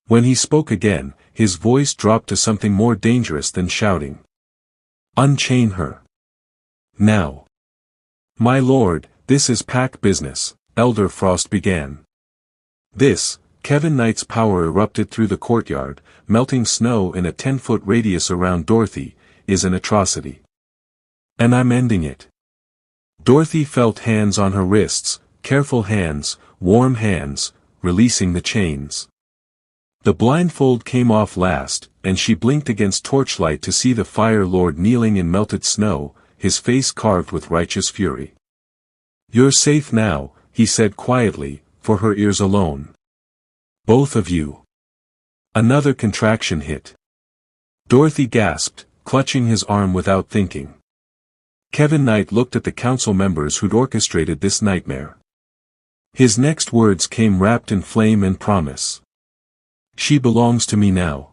S1: When he spoke again, his voice dropped to something more dangerous than shouting. "Unchain her. Now." "My lord, this is pack business," Elder Frost began. This, Kevin Knight's power erupted through the courtyard, melting snow in a 10-foot radius around Dorothy, is an atrocity. And I'm ending it. Dorothy felt hands on her wrists, careful hands, warm hands, releasing the chains. The blindfold came off last, and she blinked against torchlight to see the Fire Lord kneeling in melted snow, his face carved with righteous fury. "You're safe now," he said quietly, for her ears alone. "Both of you." Another contraction hit. Dorothy gasped, clutching his arm without thinking. Kevin Knight looked at the council members who'd orchestrated this nightmare. His next words came wrapped in flame and promise. "She belongs to me now.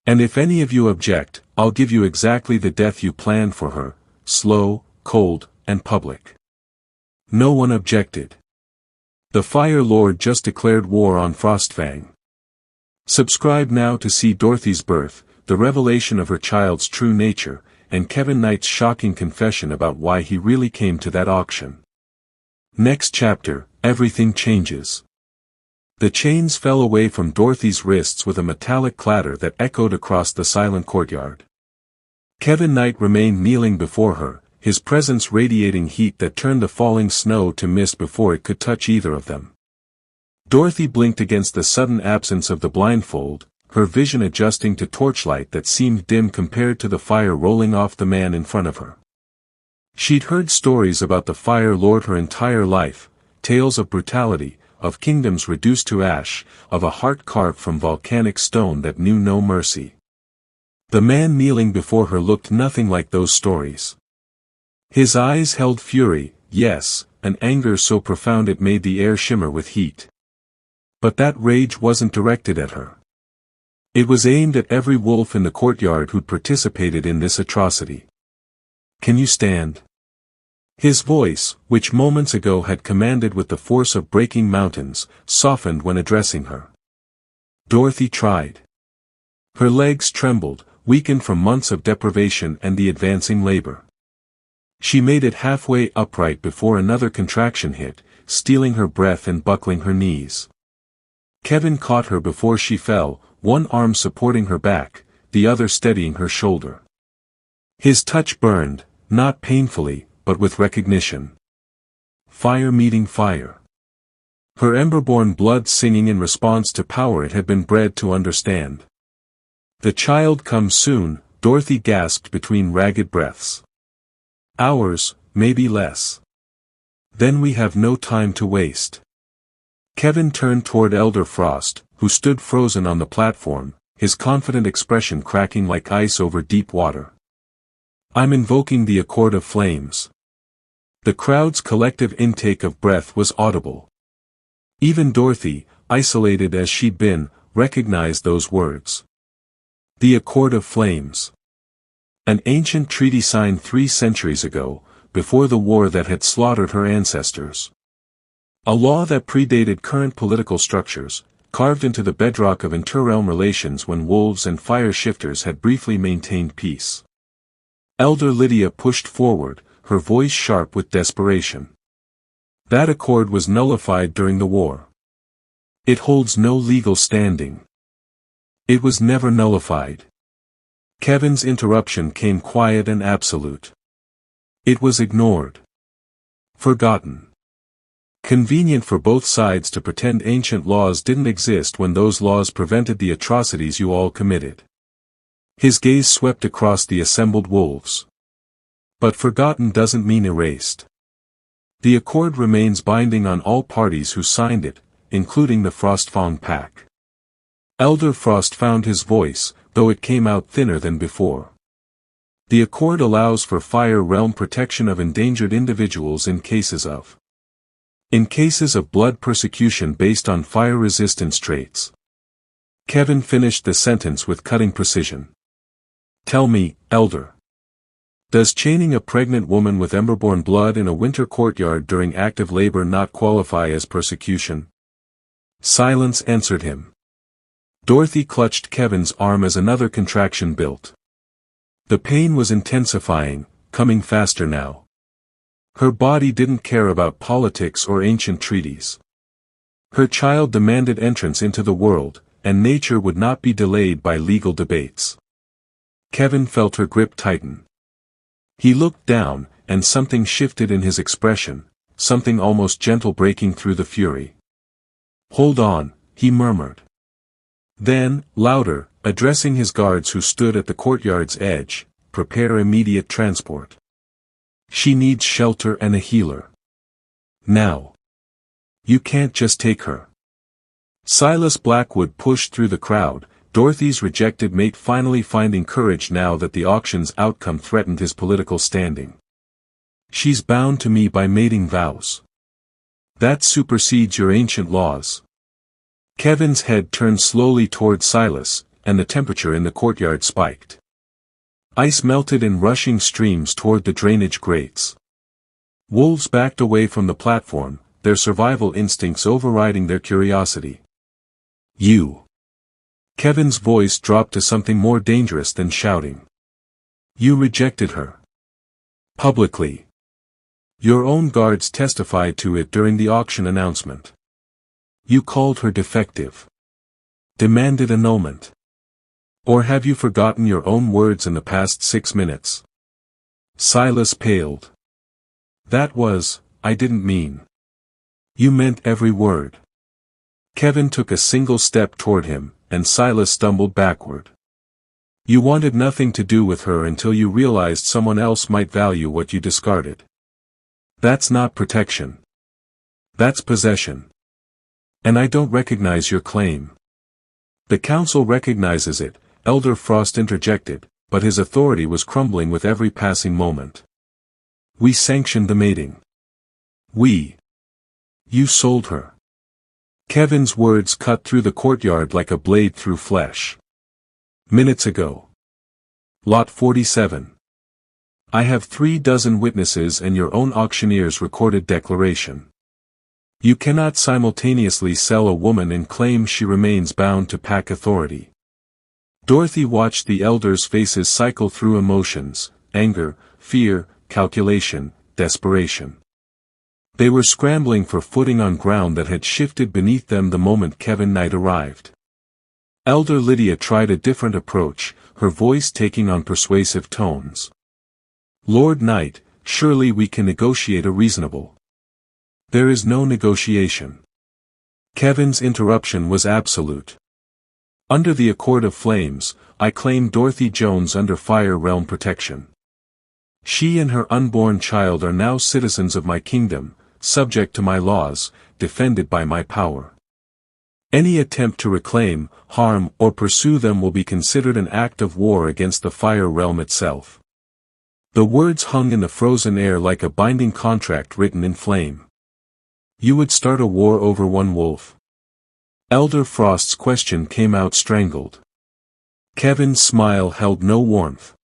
S1: And if any of you object, I'll give you exactly the death you planned for her, slow, cold, and public." No one objected. The Fire Lord just declared war on Frostfang. Subscribe now to see Dorothy's birth, the revelation of her child's true nature, and Kevin Knight's shocking confession about why he really came to that auction. Next chapter, everything changes. The chains fell away from Dorothy's wrists with a metallic clatter that echoed across the silent courtyard. Kevin Knight remained kneeling before her, his presence radiating heat that turned the falling snow to mist before it could touch either of them. Dorothy blinked against the sudden absence of the blindfold, her vision adjusting to torchlight that seemed dim compared to the fire rolling off the man in front of her. She'd heard stories about the Fire Lord her entire life, tales of brutality, of kingdoms reduced to ash, of a heart carved from volcanic stone that knew no mercy. The man kneeling before her looked nothing like those stories. His eyes held fury, yes, an anger so profound it made the air shimmer with heat. But that rage wasn't directed at her. It was aimed at every wolf in the courtyard who'd participated in this atrocity. "Can you stand?" His voice, which moments ago had commanded with the force of breaking mountains, softened when addressing her. Dorothy tried. Her legs trembled, weakened from months of deprivation and the advancing labor. She made it halfway upright before another contraction hit, stealing her breath and buckling her knees. Kevin caught her before she fell, one arm supporting her back, the other steadying her shoulder. His touch burned, not painfully, but with recognition. Fire meeting fire. Her ember-born blood singing in response to power it had been bred to understand. "The child comes soon," Dorothy gasped between ragged breaths. "Hours, maybe less. Then we have no time to waste." Kevin turned toward Elder Frost, who stood frozen on the platform, his confident expression cracking like ice over deep water. "I'm invoking the Accord of Flames." The crowd's collective intake of breath was audible. Even Dorothy, isolated as she'd been, recognized those words. The Accord of Flames. An ancient treaty signed 3 centuries ago, before the war that had slaughtered her ancestors. A law that predated current political structures, carved into the bedrock of interrealm relations when wolves and fire shifters had briefly maintained peace. Elder Lydia pushed forward, her voice sharp with desperation. That accord was nullified during the war. It holds no legal standing. It was never nullified. Kevin's interruption came quiet and absolute. It was ignored. Forgotten. Convenient for both sides to pretend ancient laws didn't exist when those laws prevented the atrocities you all committed. His gaze swept across the assembled wolves. But forgotten doesn't mean erased. The accord remains binding on all parties who signed it, including the Frostfang pack. Elder Frost found his voice, though it came out thinner than before. The accord allows for fire realm protection of endangered individuals in cases of blood persecution based on fire resistance traits. Kevin finished the sentence with cutting precision. "Tell me, Elder. Does chaining a pregnant woman with emberborn blood in a winter courtyard during active labor not qualify as persecution?" Silence answered him. Dorothy clutched Kevin's arm as another contraction built. The pain was intensifying, coming faster now. Her body didn't care about politics or ancient treaties. Her child demanded entrance into the world, and nature would not be delayed by legal debates. Kevin felt her grip tighten. He looked down, and something shifted in his expression, something almost gentle breaking through the fury. "Hold on," he murmured. Then, louder, addressing his guards who stood at the courtyard's edge, "Prepare immediate transport. She needs shelter and a healer. Now. You can't just take her." Silas Blackwood pushed through the crowd, Dorothy's rejected mate finally finding courage now that the auction's outcome threatened his political standing. "She's bound to me by mating vows. That supersedes your ancient laws." Kevin's head turned slowly toward Silas, and the temperature in the courtyard spiked. Ice melted in rushing streams toward the drainage grates. Wolves backed away from the platform, their survival instincts overriding their curiosity. "You." Kevin's voice dropped to something more dangerous than shouting. "You rejected her. Publicly. Your own guards testified to it during the auction announcement. You called her defective. Demanded annulment. Or have you forgotten your own words in the past 6 minutes?" Silas paled. I didn't mean. You meant every word." Kevin took a single step toward him, and Silas stumbled backward. "You wanted nothing to do with her until you realized someone else might value what you discarded. That's not protection. That's possession." And I don't recognize your claim. The council recognizes it, Elder Frost interjected, but his authority was crumbling with every passing moment. We sanctioned the mating. You sold her. Kevin's words cut through the courtyard like a blade through flesh. Minutes ago. Lot 47. I have 36 witnesses and your own auctioneer's recorded declaration. You cannot simultaneously sell a woman and claim she remains bound to pack authority. Dorothy watched the elders' faces cycle through emotions, anger, fear, calculation, desperation. They were scrambling for footing on ground that had shifted beneath them the moment Kevin Knight arrived. Elder Lydia tried a different approach, her voice taking on persuasive tones. Lord Knight, surely we can negotiate a reasonable. There is no negotiation. Kevin's interruption was absolute. Under the Accord of Flames, I claim Dorothy Jones under Fire Realm protection. She and her unborn child are now citizens of my kingdom, subject to my laws, defended by my power. Any attempt to reclaim, harm, or pursue them will be considered an act of war against the Fire Realm itself. The words hung in the frozen air like a binding contract written in flame. You would start a war over one wolf? Elder Frost's question came out strangled. Kevin's smile held no warmth.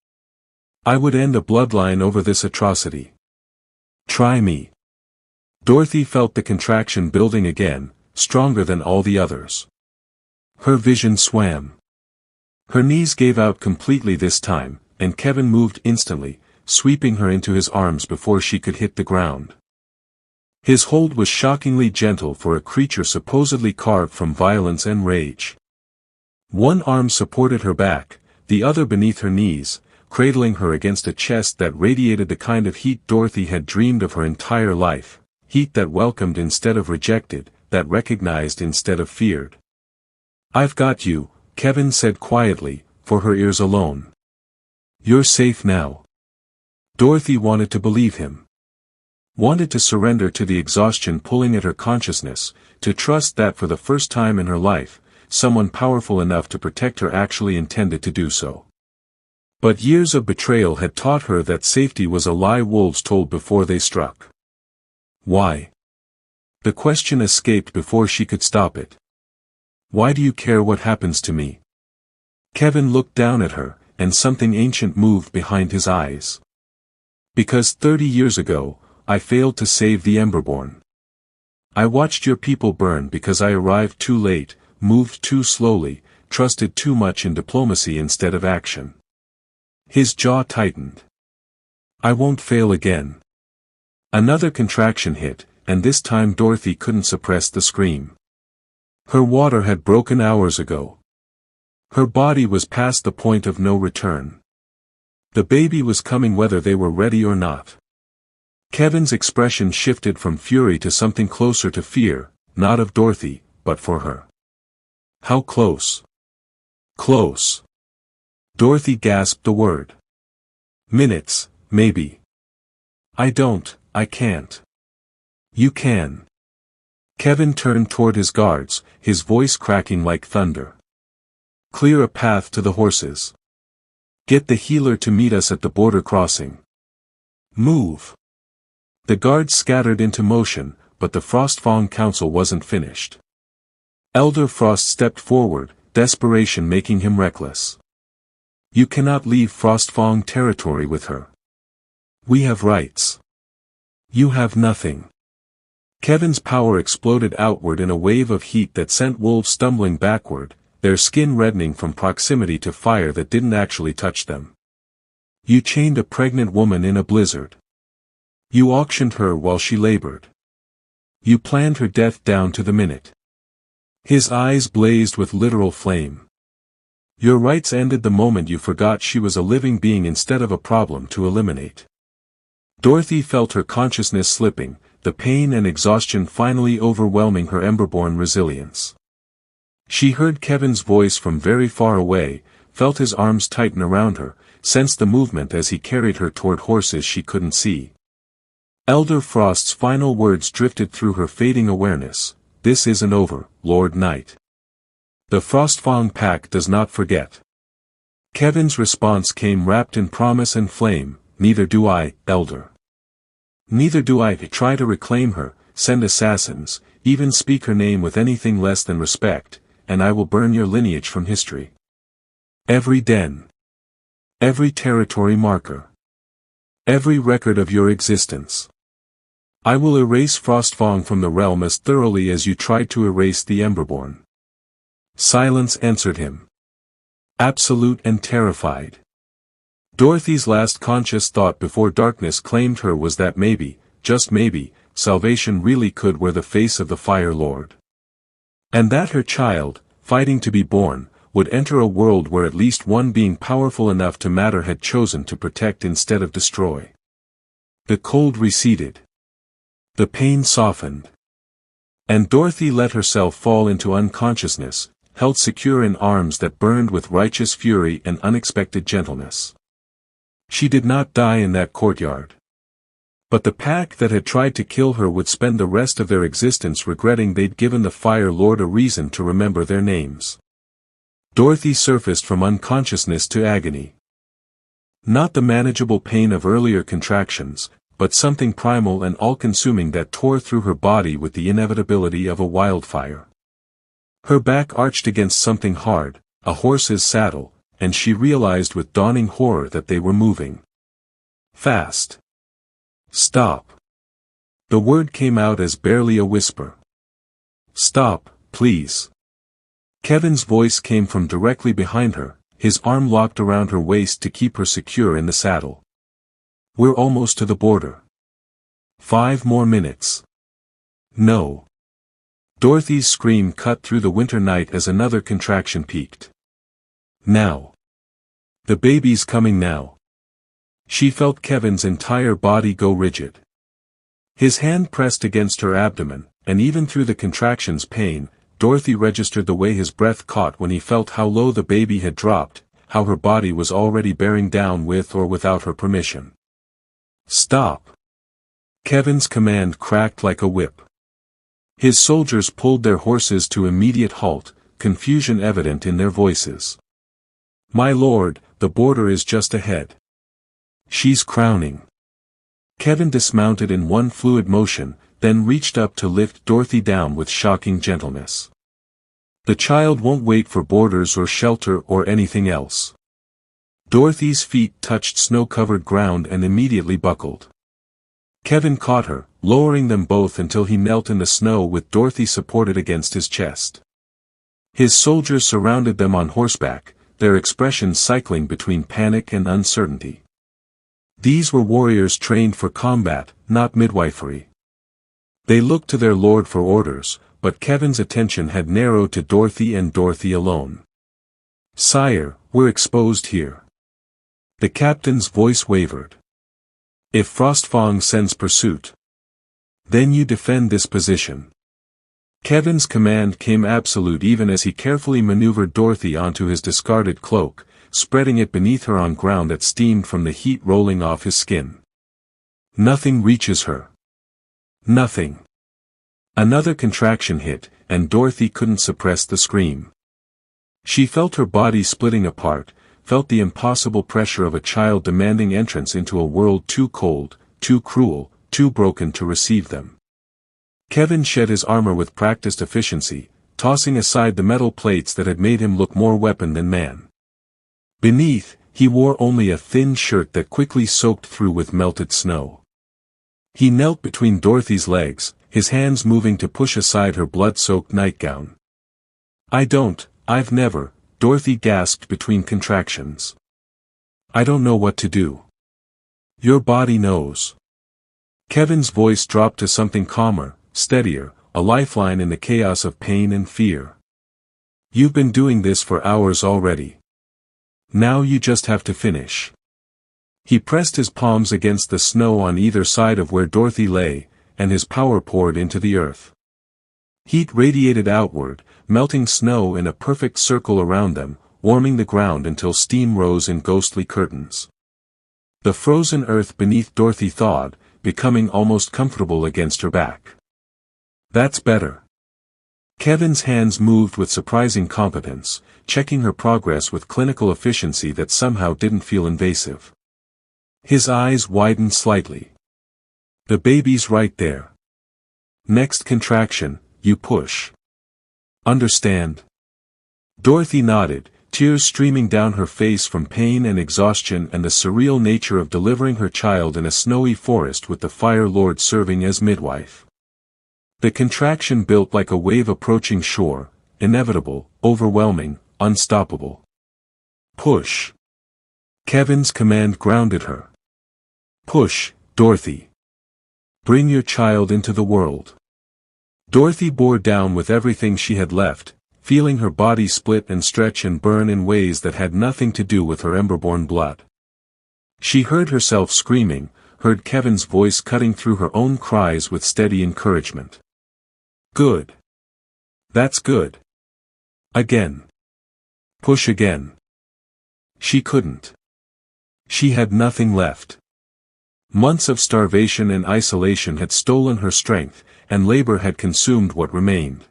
S1: I would end a bloodline over this atrocity. Try me. Dorothy felt the contraction building again, stronger than all the others. Her vision swam. Her knees gave out completely this time, and Kevin moved instantly, sweeping her into his arms before she could hit the ground. His hold was shockingly gentle for a creature supposedly carved from violence and rage. One arm supported her back, the other beneath her knees, cradling her against a chest that radiated the kind of heat Dorothy had dreamed of her entire life. Heat that welcomed instead of rejected, that recognized instead of feared. I've got you, Kevin said quietly, for her ears alone. You're safe now. Dorothy wanted to believe him. Wanted to surrender to the exhaustion pulling at her consciousness, to trust that for the first time in her life, someone powerful enough to protect her actually intended to do so. But years of betrayal had taught her that safety was a lie wolves told before they struck. Why? The question escaped before she could stop it. Why do you care what happens to me? Kevin looked down at her, and something ancient moved behind his eyes. Because 30 years ago, I failed to save the Emberborn. I watched your people burn because I arrived too late, moved too slowly, trusted too much in diplomacy instead of action. His jaw tightened. I won't fail again. Another contraction hit, and this time Dorothy couldn't suppress the scream. Her water had broken hours ago. Her body was past the point of no return. The baby was coming whether they were ready or not. Kevin's expression shifted from fury to something closer to fear, not of Dorothy, but for her. How close? Close. Dorothy gasped the word. Minutes, maybe. I can't. You can. Kevin turned toward his guards, his voice cracking like thunder. Clear a path to the horses. Get the healer to meet us at the border crossing. Move. The guards scattered into motion, but the Frostfang Council wasn't finished. Elder Frost stepped forward, desperation making him reckless. You cannot leave Frostfang territory with her. We have rights. You have nothing. Kevin's power exploded outward in a wave of heat that sent wolves stumbling backward, their skin reddening from proximity to fire that didn't actually touch them. You chained a pregnant woman in a blizzard. You auctioned her while she labored. You planned her death down to the minute. His eyes blazed with literal flame. Your rights ended the moment you forgot she was a living being instead of a problem to eliminate. Dorothy felt her consciousness slipping, the pain and exhaustion finally overwhelming her Emberborn resilience. She heard Kevin's voice from very far away, felt his arms tighten around her, sensed the movement as he carried her toward horses she couldn't see. Elder Frost's final words drifted through her fading awareness. this isn't over, Lord Knight. The Frostfang pack does not forget. Kevin's response came wrapped in promise and flame, neither do I, Elder. Neither do I try to reclaim her, send assassins, even speak her name with anything less than respect, and I will burn your lineage from history. Every den. Every territory marker. Every record of your existence. I will erase Frostfang from the realm as thoroughly as you tried to erase the Emberborn. Silence answered him. Absolute and terrified. Dorothy's last conscious thought before darkness claimed her was that maybe, just maybe, salvation really could wear the face of the Fire Lord. And that her child, fighting to be born, would enter a world where at least one being powerful enough to matter had chosen to protect instead of destroy. The cold receded. The pain softened. And Dorothy let herself fall into unconsciousness, held secure in arms that burned with righteous fury and unexpected gentleness. She did not die in that courtyard. But the pack that had tried to kill her would spend the rest of their existence regretting they'd given the Fire Lord a reason to remember their names. Dorothy surfaced from unconsciousness to agony. Not the manageable pain of earlier contractions, but something primal and all-consuming that tore through her body with the inevitability of a wildfire. Her back arched against something hard, a horse's saddle, and she realized with dawning horror that they were moving. Fast. Stop. The word came out as barely a whisper. Stop, please. Kevin's voice came from directly behind her, his arm locked around her waist to keep her secure in the saddle. We're almost to the border. 5 more minutes. No. Dorothy's scream cut through the winter night as another contraction peaked. Now. The baby's coming now. She felt Kevin's entire body go rigid. His hand pressed against her abdomen, and even through the contraction's pain, Dorothy registered the way his breath caught when he felt how low the baby had dropped, how her body was already bearing down with or without her permission. Stop. Kevin's command cracked like a whip. His soldiers pulled their horses to immediate halt, confusion evident in their voices. My lord, the border is just ahead. She's crowning. Kevin dismounted in one fluid motion, then reached up to lift Dorothy down with shocking gentleness. The child won't wait for borders or shelter or anything else. Dorothy's feet touched snow-covered ground and immediately buckled. Kevin caught her, lowering them both until he knelt in the snow with Dorothy supported against his chest. His soldiers surrounded them on horseback, their expressions cycling between panic and uncertainty. These were warriors trained for combat, not midwifery. They looked to their lord for orders, but Kevin's attention had narrowed to Dorothy and Dorothy alone. Sire, we're exposed here. The captain's voice wavered. If Frostfang sends pursuit, then you defend this position. Kevin's command came absolute even as he carefully maneuvered Dorothy onto his discarded cloak, spreading it beneath her on ground that steamed from the heat rolling off his skin. Nothing reaches her. Nothing. Another contraction hit, and Dorothy couldn't suppress the scream. She felt her body splitting apart, felt the impossible pressure of a child demanding entrance into a world too cold, too cruel, too broken to receive them. Kevin shed his armor with practiced efficiency, tossing aside the metal plates that had made him look more weapon than man. Beneath, he wore only a thin shirt that quickly soaked through with melted snow. He knelt between Dorothy's legs, his hands moving to push aside her blood-soaked nightgown. I've never, Dorothy gasped between contractions. I don't know what to do. Your body knows. Kevin's voice dropped to something calmer, steadier, a lifeline in the chaos of pain and fear. You've been doing this for hours already. Now you just have to finish. He pressed his palms against the snow on either side of where Dorothy lay, and his power poured into the earth. Heat radiated outward, melting snow in a perfect circle around them, warming the ground until steam rose in ghostly curtains. The frozen earth beneath Dorothy thawed, becoming almost comfortable against her back. That's better. Kevin's hands moved with surprising competence, checking her progress with clinical efficiency that somehow didn't feel invasive. His eyes widened slightly. The baby's right there. Next contraction, you push. Understand? Dorothy nodded, tears streaming down her face from pain and exhaustion and the surreal nature of delivering her child in a snowy forest with the Fire Lord serving as midwife. The contraction built like a wave approaching shore, inevitable, overwhelming, unstoppable. Push. Kevin's command grounded her. Push, Dorothy. Bring your child into the world. Dorothy bore down with everything she had left, feeling her body split and stretch and burn in ways that had nothing to do with her emberborn blood. She heard herself screaming, heard Kevin's voice cutting through her own cries with steady encouragement. Good. That's good. Again. Push again. She couldn't. She had nothing left. Months of starvation and isolation had stolen her strength, and labor had consumed what remained.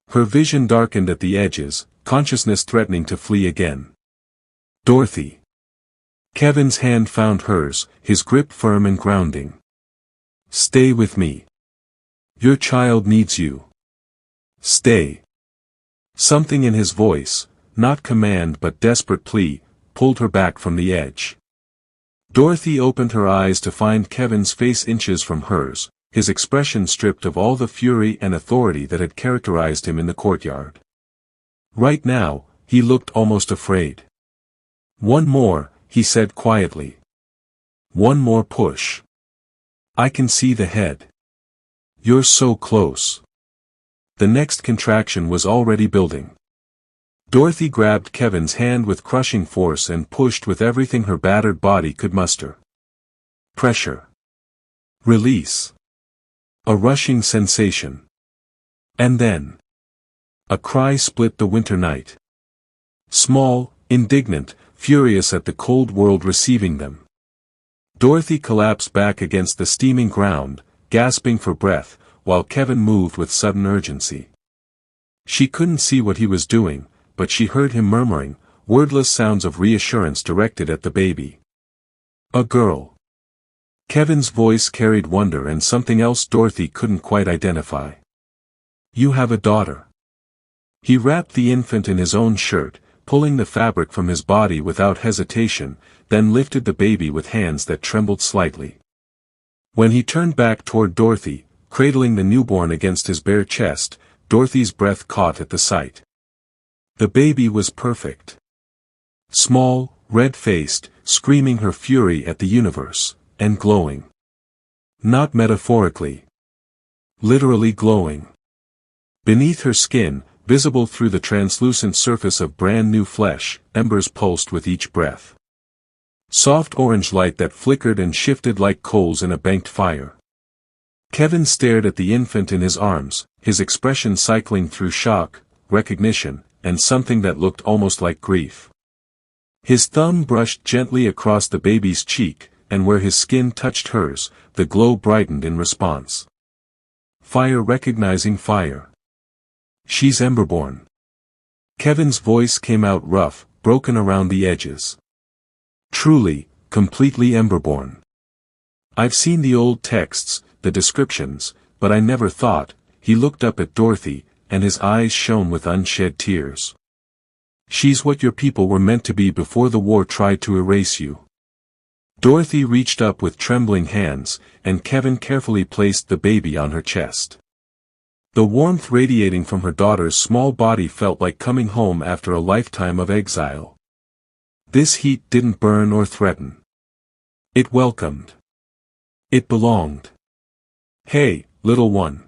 S1: Her vision darkened at the edges, consciousness threatening to flee again. Dorothy. Kevin's hand found hers, his grip firm and grounding. Stay with me. Your child needs you. Stay. Something in his voice, not command but desperate plea, pulled her back from the edge. Dorothy opened her eyes to find Kevin's face inches from hers, his expression stripped of all the fury and authority that had characterized him in the courtyard. Right now, he looked almost afraid. One more, he said quietly. One more push. I can see the head. You're so close. The next contraction was already building. Dorothy grabbed Kevin's hand with crushing force and pushed with everything her battered body could muster. Pressure. Release. A rushing sensation. And then. A cry split the winter night. Small, indignant, furious at the cold world receiving them. Dorothy collapsed back against the steaming ground, gasping for breath, while Kevin moved with sudden urgency. She couldn't see what he was doing, but she heard him murmuring, wordless sounds of reassurance directed at the baby. A girl. Kevin's voice carried wonder and something else Dorothy couldn't quite identify. You have a daughter. He wrapped the infant in his own shirt, pulling the fabric from his body without hesitation, then lifted the baby with hands that trembled slightly. When he turned back toward Dorothy, cradling the newborn against his bare chest, Dorothy's breath caught at the sight. The baby was perfect. Small, red-faced, screaming her fury at the universe, and glowing. Not metaphorically. Literally glowing. Beneath her skin, visible through the translucent surface of brand new flesh, embers pulsed with each breath. Soft orange light that flickered and shifted like coals in a banked fire. Kevin stared at the infant in his arms, his expression cycling through shock, recognition, and something that looked almost like grief. His thumb brushed gently across the baby's cheek, and where his skin touched hers, the glow brightened in response. Fire recognizing fire. She's emberborn. Kevin's voice came out rough, broken around the edges. Truly, completely emberborn. I've seen the old texts, the descriptions, but I never thought. He looked up at Dorothy, and his eyes shone with unshed tears. She's what your people were meant to be before the war tried to erase you. Dorothy reached up with trembling hands, and Kevin carefully placed the baby on her chest. The warmth radiating from her daughter's small body felt like coming home after a lifetime of exile. This heat didn't burn or threaten. It welcomed. It belonged. Hey, little one.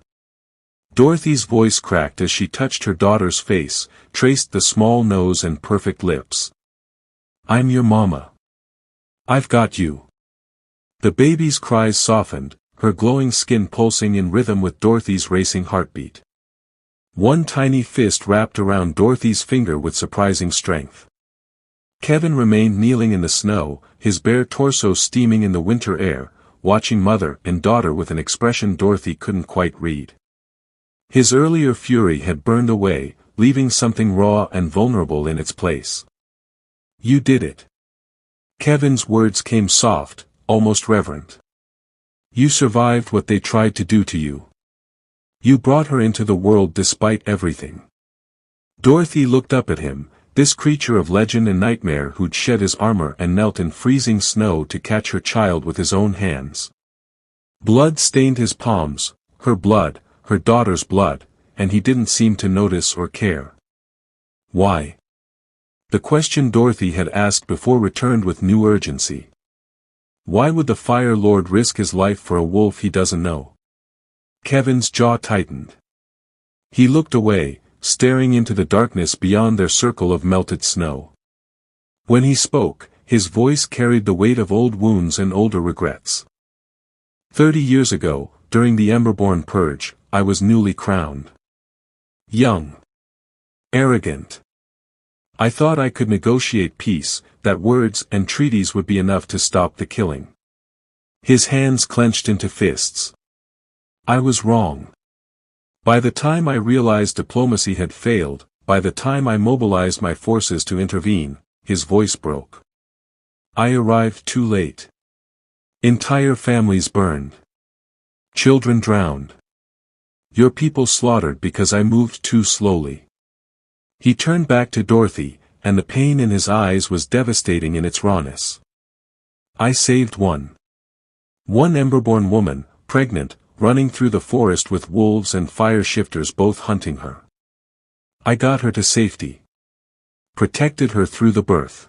S1: Dorothy's voice cracked as she touched her daughter's face, traced the small nose and perfect lips. I'm your mama. I've got you. The baby's cries softened, her glowing skin pulsing in rhythm with Dorothy's racing heartbeat. One tiny fist wrapped around Dorothy's finger with surprising strength. Kevin remained kneeling in the snow, his bare torso steaming in the winter air, watching mother and daughter with an expression Dorothy couldn't quite read. His earlier fury had burned away, leaving something raw and vulnerable in its place. You did it. Kevin's words came soft, almost reverent. You survived what they tried to do to you. You brought her into the world despite everything. Dorothy looked up at him, this creature of legend and nightmare who'd shed his armor and knelt in freezing snow to catch her child with his own hands. Blood stained his palms, her blood, her daughter's blood, and he didn't seem to notice or care. Why? The question Dorothy had asked before returned with new urgency. Why would the Fire Lord risk his life for a wolf he doesn't know? Kevin's jaw tightened. He looked away, staring into the darkness beyond their circle of melted snow. When he spoke, his voice carried the weight of old wounds and older regrets. 30 years ago, during the Emberborn Purge, I was newly crowned. Young. Arrogant. I thought I could negotiate peace, that words and treaties would be enough to stop the killing. His hands clenched into fists. I was wrong. By the time I realized diplomacy had failed, by the time I mobilized my forces to intervene, his voice broke. I arrived too late. Entire families burned. Children drowned. Your people slaughtered because I moved too slowly. He turned back to Dorothy, and the pain in his eyes was devastating in its rawness. I saved one. One Emberborn woman, pregnant, running through the forest with wolves and fire shifters both hunting her. I got her to safety. Protected her through the birth.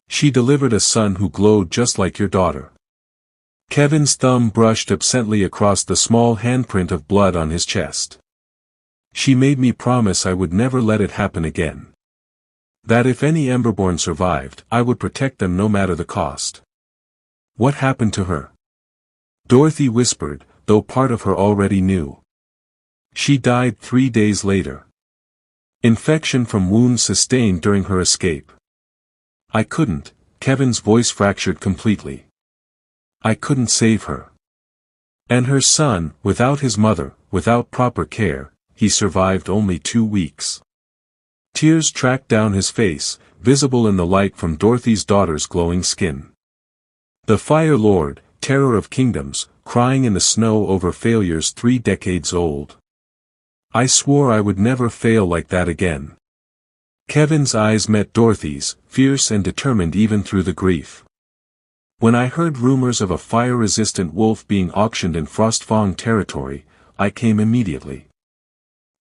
S1: She delivered a son who glowed just like your daughter. Kevin's thumb brushed absently across the small handprint of blood on his chest. She made me promise I would never let it happen again. That if any Emberborn survived, I would protect them no matter the cost. What happened to her? Dorothy whispered, though part of her already knew. She died 3 days later. Infection from wounds sustained during her escape. I couldn't, Kevin's voice fractured completely. I couldn't save her. And her son, without his mother, without proper care, he survived only 2 weeks. Tears tracked down his face, visible in the light from Dorothy's daughter's glowing skin. The Fire Lord, terror of kingdoms, crying in the snow over failures 3 decades old. I swore I would never fail like that again. Kevin's eyes met Dorothy's, fierce and determined even through the grief. When I heard rumors of a fire-resistant wolf being auctioned in Frostfang territory, I came immediately.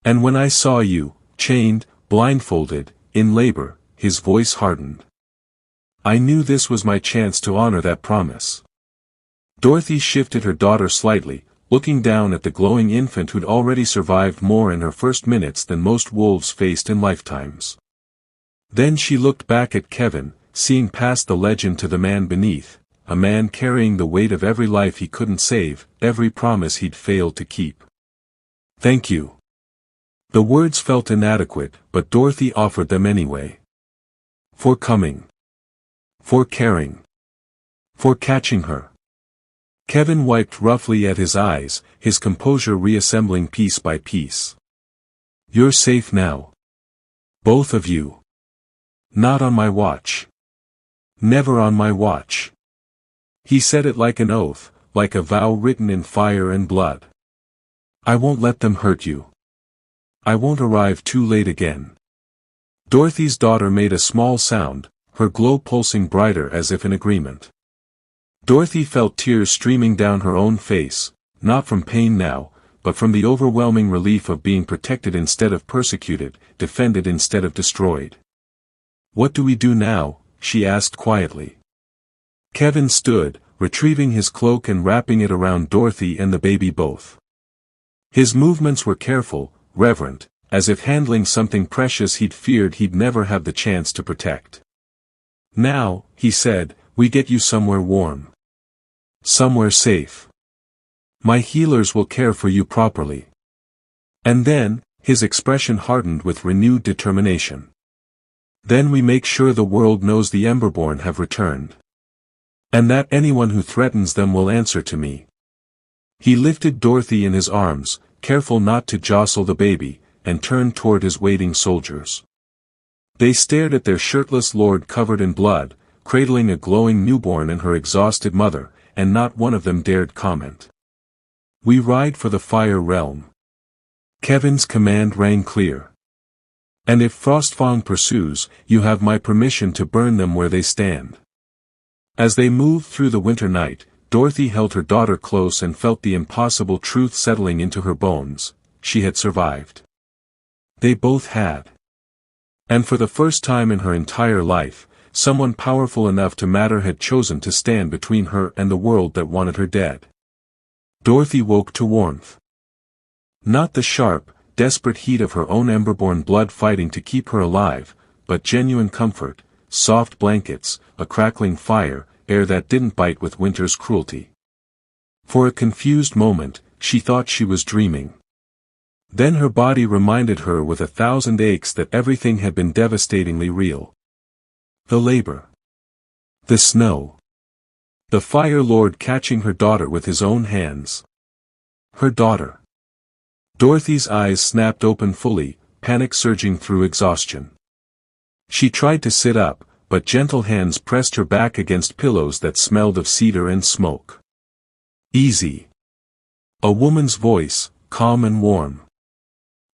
S1: And when I saw you, chained, blindfolded, in labor, his voice hardened. I knew this was my chance to honor that promise. Dorothy shifted her daughter slightly, looking down at the glowing infant who'd already survived more in her first minutes than most wolves faced in lifetimes. Then she looked back at Kevin, seeing past the legend to the man beneath, a man carrying the weight of every life he couldn't save, every promise he'd failed to keep. Thank you. The words felt inadequate, but Dorothy offered them anyway. For coming. For caring. For catching her. Kevin wiped roughly at his eyes, his composure reassembling piece by piece. You're safe now. Both of you. Not on my watch. Never on my watch. He said it like an oath, like a vow written in fire and blood. I won't let them hurt you. I won't arrive too late again. Dorothy's daughter made a small sound, her glow pulsing brighter as if in agreement. Dorothy felt tears streaming down her own face, not from pain now, but from the overwhelming relief of being protected instead of persecuted, defended instead of destroyed. What do we do now? She asked quietly. Kevin stood, retrieving his cloak and wrapping it around Dorothy and the baby both. His movements were careful, reverent, as if handling something precious he'd feared he'd never have the chance to protect. Now, he said, we get you somewhere warm. Somewhere safe. My healers will care for you properly. And then, his expression hardened with renewed determination. Then we make sure the world knows the Emberborn have returned. And that anyone who threatens them will answer to me. He lifted Dorothy in his arms, careful not to jostle the baby, and turned toward his waiting soldiers. They stared at their shirtless lord covered in blood, cradling a glowing newborn and her exhausted mother, and not one of them dared comment. "We ride for the fire realm." Kevin's command rang clear. "And if Frostfang pursues, you have my permission to burn them where they stand." As they moved through the winter night, Dorothy held her daughter close and felt the impossible truth settling into her bones: she had survived. They both had. And for the first time in her entire life, someone powerful enough to matter had chosen to stand between her and the world that wanted her dead. Dorothy woke to warmth. Not the sharp, desperate heat of her own ember-born blood fighting to keep her alive, but genuine comfort, soft blankets, a crackling fire, air that didn't bite with winter's cruelty. For a confused moment, she thought she was dreaming. Then her body reminded her with 1,000 aches that everything had been devastatingly real. The labor. The snow. The Fire Lord catching her daughter with his own hands. Her daughter. Dorothy's eyes snapped open fully, panic surging through exhaustion. She tried to sit up, but gentle hands pressed her back against pillows that smelled of cedar and smoke. "Easy." A woman's voice, calm and warm.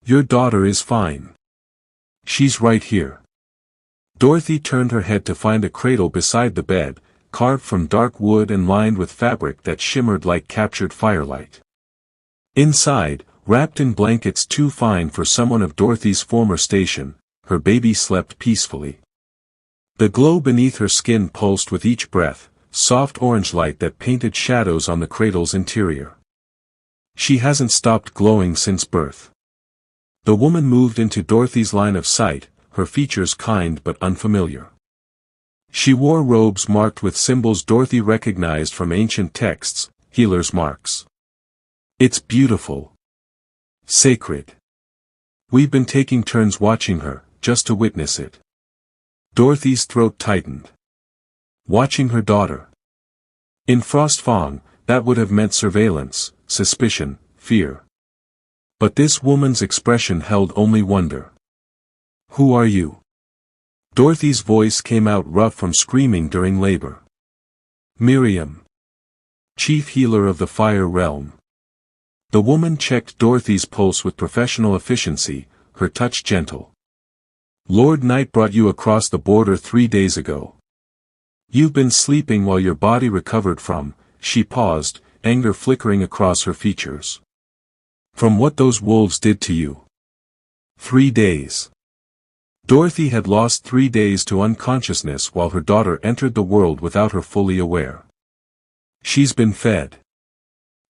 S1: "Your daughter is fine. She's right here." Dorothy turned her head to find a cradle beside the bed, carved from dark wood and lined with fabric that shimmered like captured firelight. Inside, wrapped in blankets too fine for someone of Dorothy's former station, her baby slept peacefully. The glow beneath her skin pulsed with each breath, soft orange light that painted shadows on the cradle's interior. "She hasn't stopped glowing since birth." The woman moved into Dorothy's line of sight, her features kind but unfamiliar. She wore robes marked with symbols Dorothy recognized from ancient texts, healer's marks. "It's beautiful. Sacred. We've been taking turns watching her, just to witness it." Dorothy's throat tightened. Watching her daughter. In Frostfang, that would have meant surveillance, suspicion, fear. But this woman's expression held only wonder. "Who are you?" Dorothy's voice came out rough from screaming during labor. "Miriam. Chief healer of the Fire Realm." The woman checked Dorothy's pulse with professional efficiency, her touch gentle. "Lord Knight brought you across the border 3 days ago. You've been sleeping while your body recovered from," she paused, anger flickering across her features. "From what those wolves did to you." 3 days. Dorothy had lost 3 days to unconsciousness while her daughter entered the world without her fully aware. "She's been fed."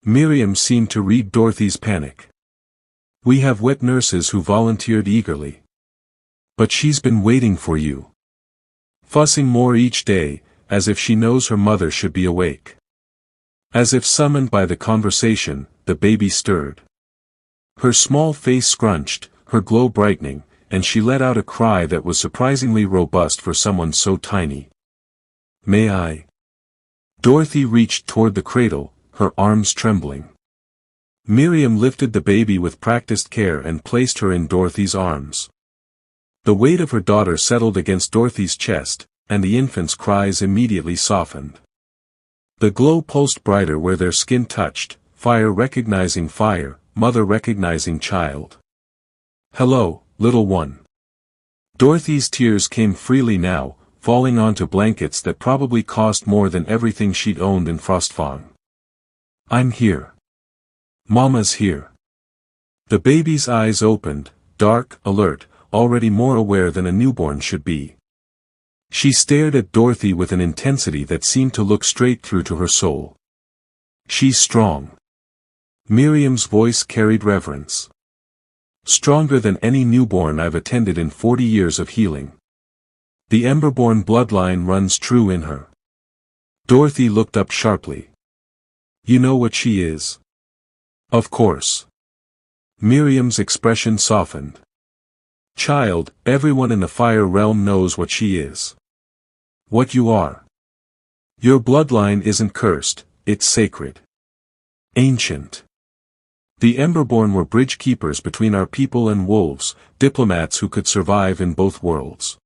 S1: Miriam seemed to read Dorothy's panic. "We have wet nurses who volunteered eagerly. But she's been waiting for you." Fussing more each day, as if she knows her mother should be awake. As if summoned by the conversation, the baby stirred. Her small face scrunched, her glow brightening, and she let out a cry that was surprisingly robust for someone so tiny. "May I?" Dorothy reached toward the cradle, her arms trembling. Miriam lifted the baby with practiced care and placed her in Dorothy's arms. The weight of her daughter settled against Dorothy's chest, and the infant's cries immediately softened. The glow pulsed brighter where their skin touched, fire recognizing fire, mother recognizing child. "Hello, little one." Dorothy's tears came freely now, falling onto blankets that probably cost more than everything she'd owned in Frostfang. "I'm here. Mama's here." The baby's eyes opened, dark, alert, already more aware than a newborn should be. She stared at Dorothy with an intensity that seemed to look straight through to her soul. "She's strong." Miriam's voice carried reverence. "Stronger than any newborn I've attended in 40 years of healing. The Emberborn bloodline runs true in her." Dorothy looked up sharply. "You know what she is?" "Of course." Miriam's expression softened. "Child, everyone in the Fire Realm knows what she is. What you are. Your bloodline isn't cursed, it's sacred. Ancient. The Emberborn were bridge keepers between our people and wolves, diplomats who could survive in both worlds.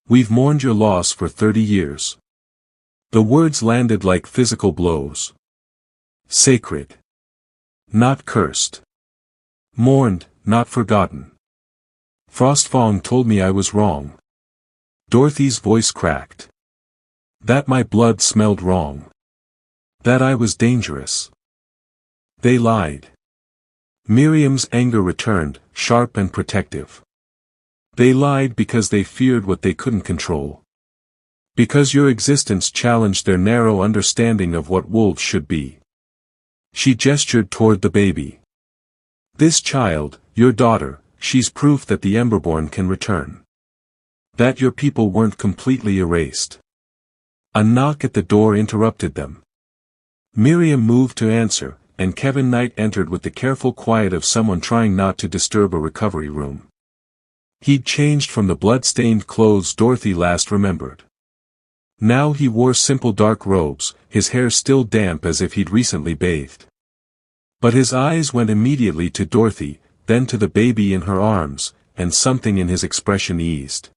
S1: We've mourned your loss for 30 years. The words landed like physical blows. Sacred. Not cursed. Mourned, not forgotten. Frostfang told me I was wrong. Dorothy's voice cracked. That my blood smelled wrong. That I was dangerous. They lied. Miriam's anger returned, sharp and protective. They lied because they feared what they couldn't control. Because your existence challenged their narrow understanding of what wolves should be. She gestured toward the baby. This child, your daughter, she's proof that the Emberborn can return. That your people weren't completely erased. A knock at the door interrupted them. Miriam moved to answer, and Kevin Knight entered with the careful quiet of someone trying not to disturb a recovery room. He'd changed from the blood-stained clothes Dorothy last remembered. Now he wore simple dark robes, his hair still damp as if he'd recently bathed. But his eyes went immediately to Dorothy, then to the baby in her arms, and something in his expression eased.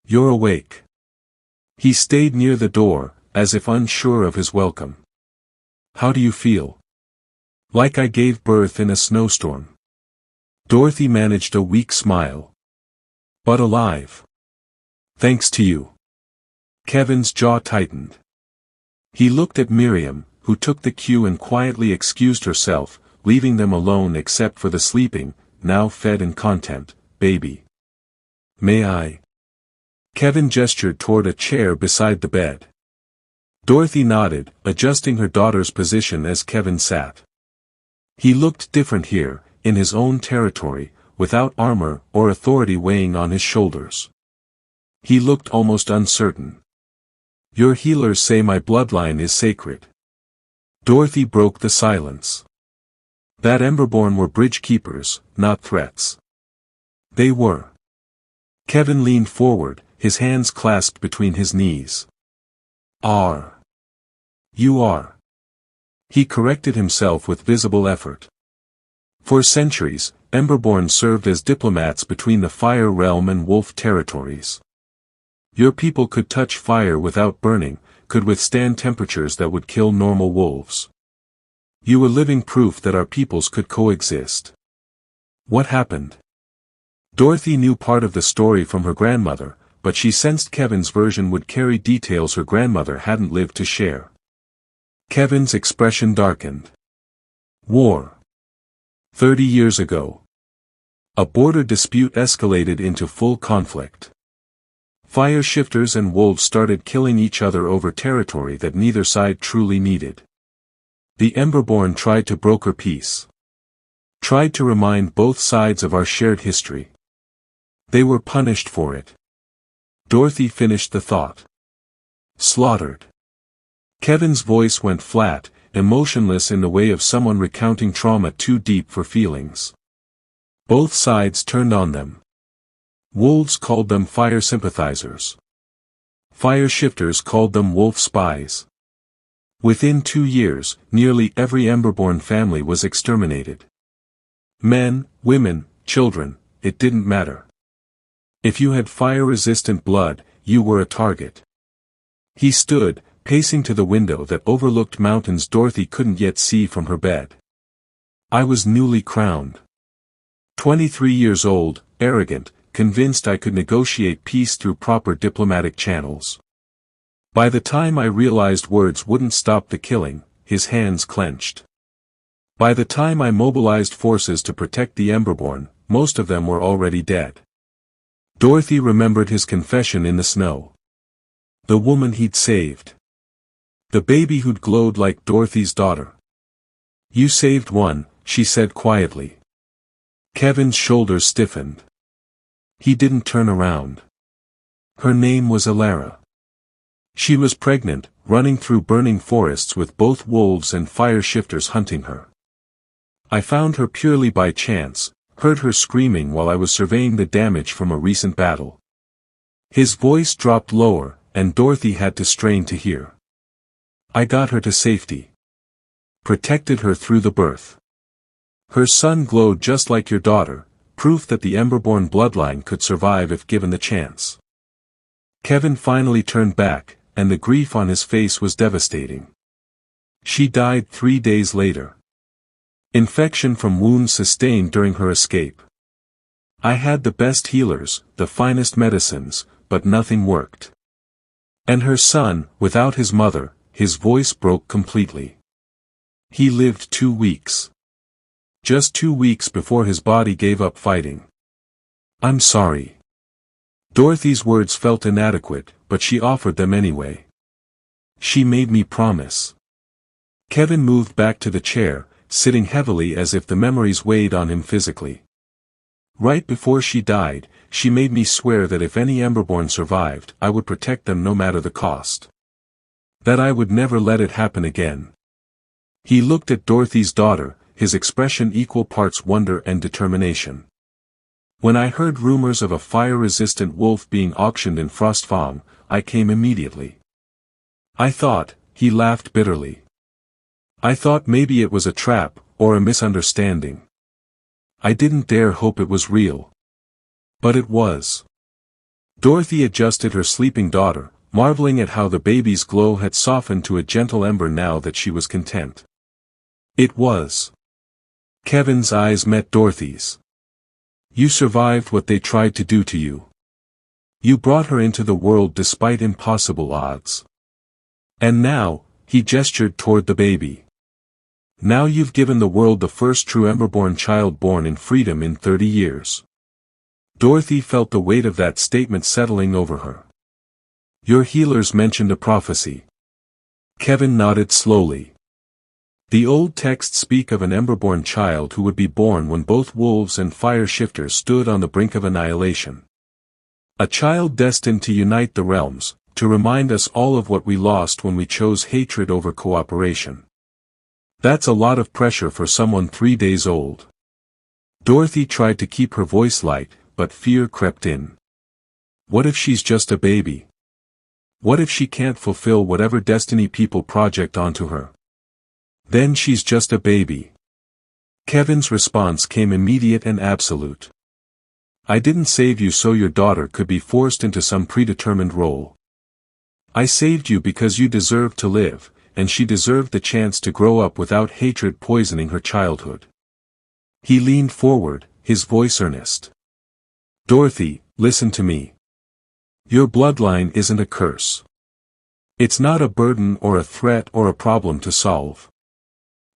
S1: You're awake. He stayed near the door, as if unsure of his welcome. How do you feel? Like I gave birth in a snowstorm. Dorothy managed a weak smile. But alive. Thanks to you. Kevin's jaw tightened. He looked at Miriam, who took the cue and quietly excused herself, leaving them alone except for the sleeping, now fed and content, baby. May I? Kevin gestured toward a chair beside the bed. Dorothy nodded, adjusting her daughter's position as Kevin sat. He looked different here, in his own territory, without armor or authority weighing on his shoulders. He looked almost uncertain. Your healers say my bloodline is sacred. Dorothy broke the silence. That Emberborn were bridge keepers, not threats. They were. Kevin leaned forward, his hands clasped between his knees. You are. He corrected himself with visible effort. For centuries, Emberborn served as diplomats between the Fire Realm and Wolf territories. Your people could touch fire without burning, could withstand temperatures that would kill normal wolves. You were living proof that our peoples could coexist. What happened? Dorothy knew part of the story from her grandmother, but she sensed Kevin's version would carry details her grandmother hadn't lived to share. Kevin's expression darkened. War. 30 years ago. A border dispute escalated into full conflict. Fire shifters and wolves started killing each other over territory that neither side truly needed. The Emberborn tried to broker peace. Tried to remind both sides of our shared history. They were punished for it. Dorothy finished the thought. Slaughtered. Kevin's voice went flat, emotionless in the way of someone recounting trauma too deep for feelings. Both sides turned on them. Wolves called them fire sympathizers. Fire shifters called them wolf spies. Within 2 years, nearly every Emberborn family was exterminated. Men, women, children, it didn't matter. If you had fire-resistant blood, you were a target. He stood, pacing to the window that overlooked mountains Dorothy couldn't yet see from her bed. I was newly crowned. 23 years old, arrogant, convinced I could negotiate peace through proper diplomatic channels. By the time I realized words wouldn't stop the killing, his hands clenched. By the time I mobilized forces to protect the Emberborn, most of them were already dead. Dorothy remembered his confession in the snow. The woman he'd saved. The baby who'd glowed like Dorothy's daughter. You saved one, she said quietly. Kevin's shoulders stiffened. He didn't turn around. Her name was Alara. She was pregnant, running through burning forests with both wolves and fire shifters hunting her. I found her purely by chance, heard her screaming while I was surveying the damage from a recent battle. His voice dropped lower, and Dorothy had to strain to hear. I got her to safety. Protected her through the birth. Her son glowed just like your daughter, proof that the Emberborn bloodline could survive if given the chance. Kevin finally turned back, and the grief on his face was devastating. She died 3 days later. Infection from wounds sustained during her escape. I had the best healers, the finest medicines, but nothing worked. And her son, without his mother, his voice broke completely. He lived 2 weeks. Just 2 weeks before his body gave up fighting. I'm sorry. Dorothy's words felt inadequate, but she offered them anyway. She made me promise. Kevin moved back to the chair, sitting heavily as if the memories weighed on him physically. Right before she died, she made me swear that if any Emberborn survived, I would protect them no matter the cost. That I would never let it happen again. He looked at Dorothy's daughter, his expression equal parts wonder and determination. When I heard rumors of a fire-resistant wolf being auctioned in Frostfang, I came immediately. I thought, he laughed bitterly. I thought maybe it was a trap, or a misunderstanding. I didn't dare hope it was real. But it was. Dorothy adjusted her sleeping daughter, marveling at how the baby's glow had softened to a gentle ember now that she was content. It was. Kevin's eyes met Dorothy's. You survived what they tried to do to you. You brought her into the world despite impossible odds. And now, he gestured toward the baby. Now you've given the world the first true Emberborn child born in freedom in 30 years. Dorothy felt the weight of that statement settling over her. Your healers mentioned a prophecy. Kevin nodded slowly. The old texts speak of an Emberborn child who would be born when both wolves and fire shifters stood on the brink of annihilation. A child destined to unite the realms, to remind us all of what we lost when we chose hatred over cooperation. That's a lot of pressure for someone 3 days old. Dorothy tried to keep her voice light, but fear crept in. What if she's just a baby? What if she can't fulfill whatever destiny people project onto her? Then she's just a baby. Kevin's response came immediate and absolute. I didn't save you so your daughter could be forced into some predetermined role. I saved you because you deserved to live, and she deserved the chance to grow up without hatred poisoning her childhood. He leaned forward, his voice earnest. Dorothy, listen to me. Your bloodline isn't a curse. It's not a burden or a threat or a problem to solve.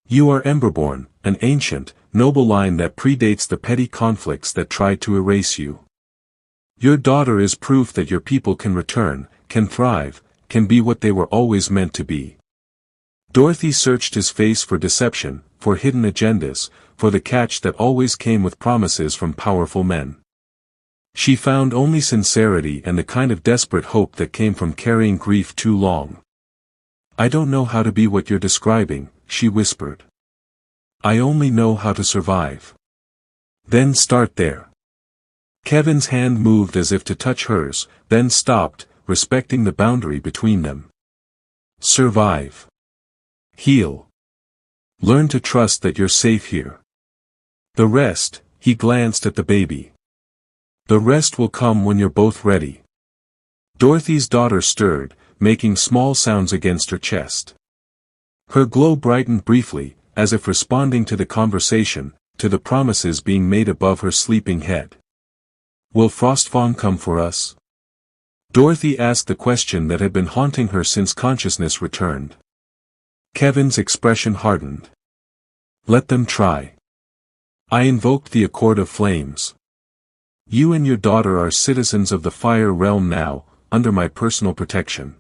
S1: You are Emberborn, an ancient, noble line that predates the petty conflicts that tried to erase you. Your daughter is proof that your people can return, can thrive, can be what they were always meant to be. Dorothy searched his face for deception, for hidden agendas, for the catch that always came with promises from powerful men. She found only sincerity and the kind of desperate hope that came from carrying grief too long. I don't know how to be what you're describing, she whispered. I only know how to survive. Then start there. Kevin's hand moved as if to touch hers, then stopped, respecting the boundary between them. Survive. Heal. Learn to trust that you're safe here. The rest, he glanced at the baby. The rest will come when you're both ready. Dorothy's daughter stirred, making small sounds against her chest. Her glow brightened briefly, as if responding to the conversation, to the promises being made above her sleeping head. Will Frostfang come for us? Dorothy asked the question that had been haunting her since consciousness returned. Kevin's expression hardened. Let them try. I invoked the Accord of Flames. You and your daughter are citizens of the Fire Realm now, under my personal protection.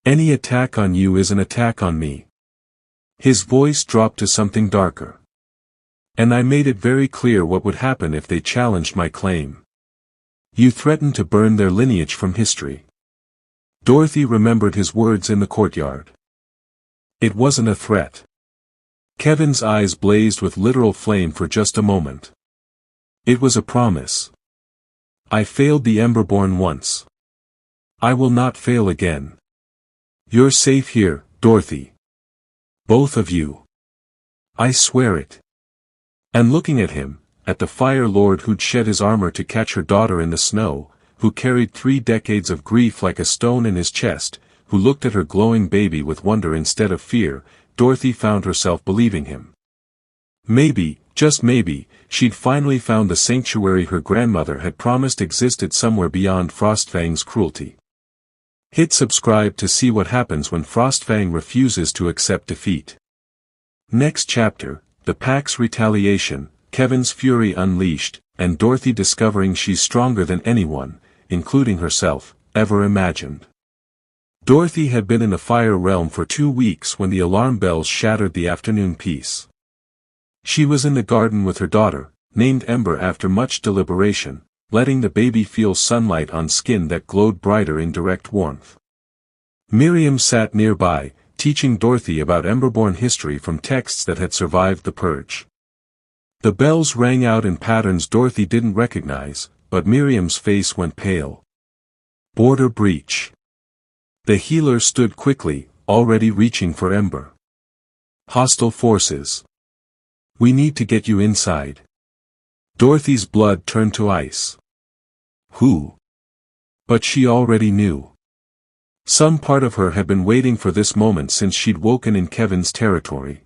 S1: Any attack on you is an attack on me. His voice dropped to something darker. And I made it very clear what would happen if they challenged my claim. You threatened to burn their lineage from history. Dorothy remembered his words in the courtyard. It wasn't a threat. Kevin's eyes blazed with literal flame for just a moment. It was a promise. I failed the Emberborn once. I will not fail again. You're safe here, Dorothy. Both of you. I swear it. And looking at him, at the Fire Lord who'd shed his armor to catch her daughter in the snow, who carried 3 decades of grief like a stone in his chest, who looked at her glowing baby with wonder instead of fear, Dorothy found herself believing him. Maybe, just maybe, she'd finally found the sanctuary her grandmother had promised existed somewhere beyond Frostfang's cruelty. Hit subscribe to see what happens when Frostfang refuses to accept defeat. Next chapter, the Pack's retaliation, Kevin's fury unleashed, and Dorothy discovering she's stronger than anyone, including herself, ever imagined. Dorothy had been in the Fire Realm for 2 weeks when the alarm bells shattered the afternoon peace. She was in the garden with her daughter, named Ember after much deliberation, letting the baby feel sunlight on skin that glowed brighter in direct warmth. Miriam sat nearby, teaching Dorothy about Emberborn history from texts that had survived the purge. The bells rang out in patterns Dorothy didn't recognize, but Miriam's face went pale. Border breach. The healer stood quickly, already reaching for Ember. Hostile forces. We need to get you inside. Dorothy's blood turned to ice. Who? But she already knew. Some part of her had been waiting for this moment since she'd woken in Kevin's territory.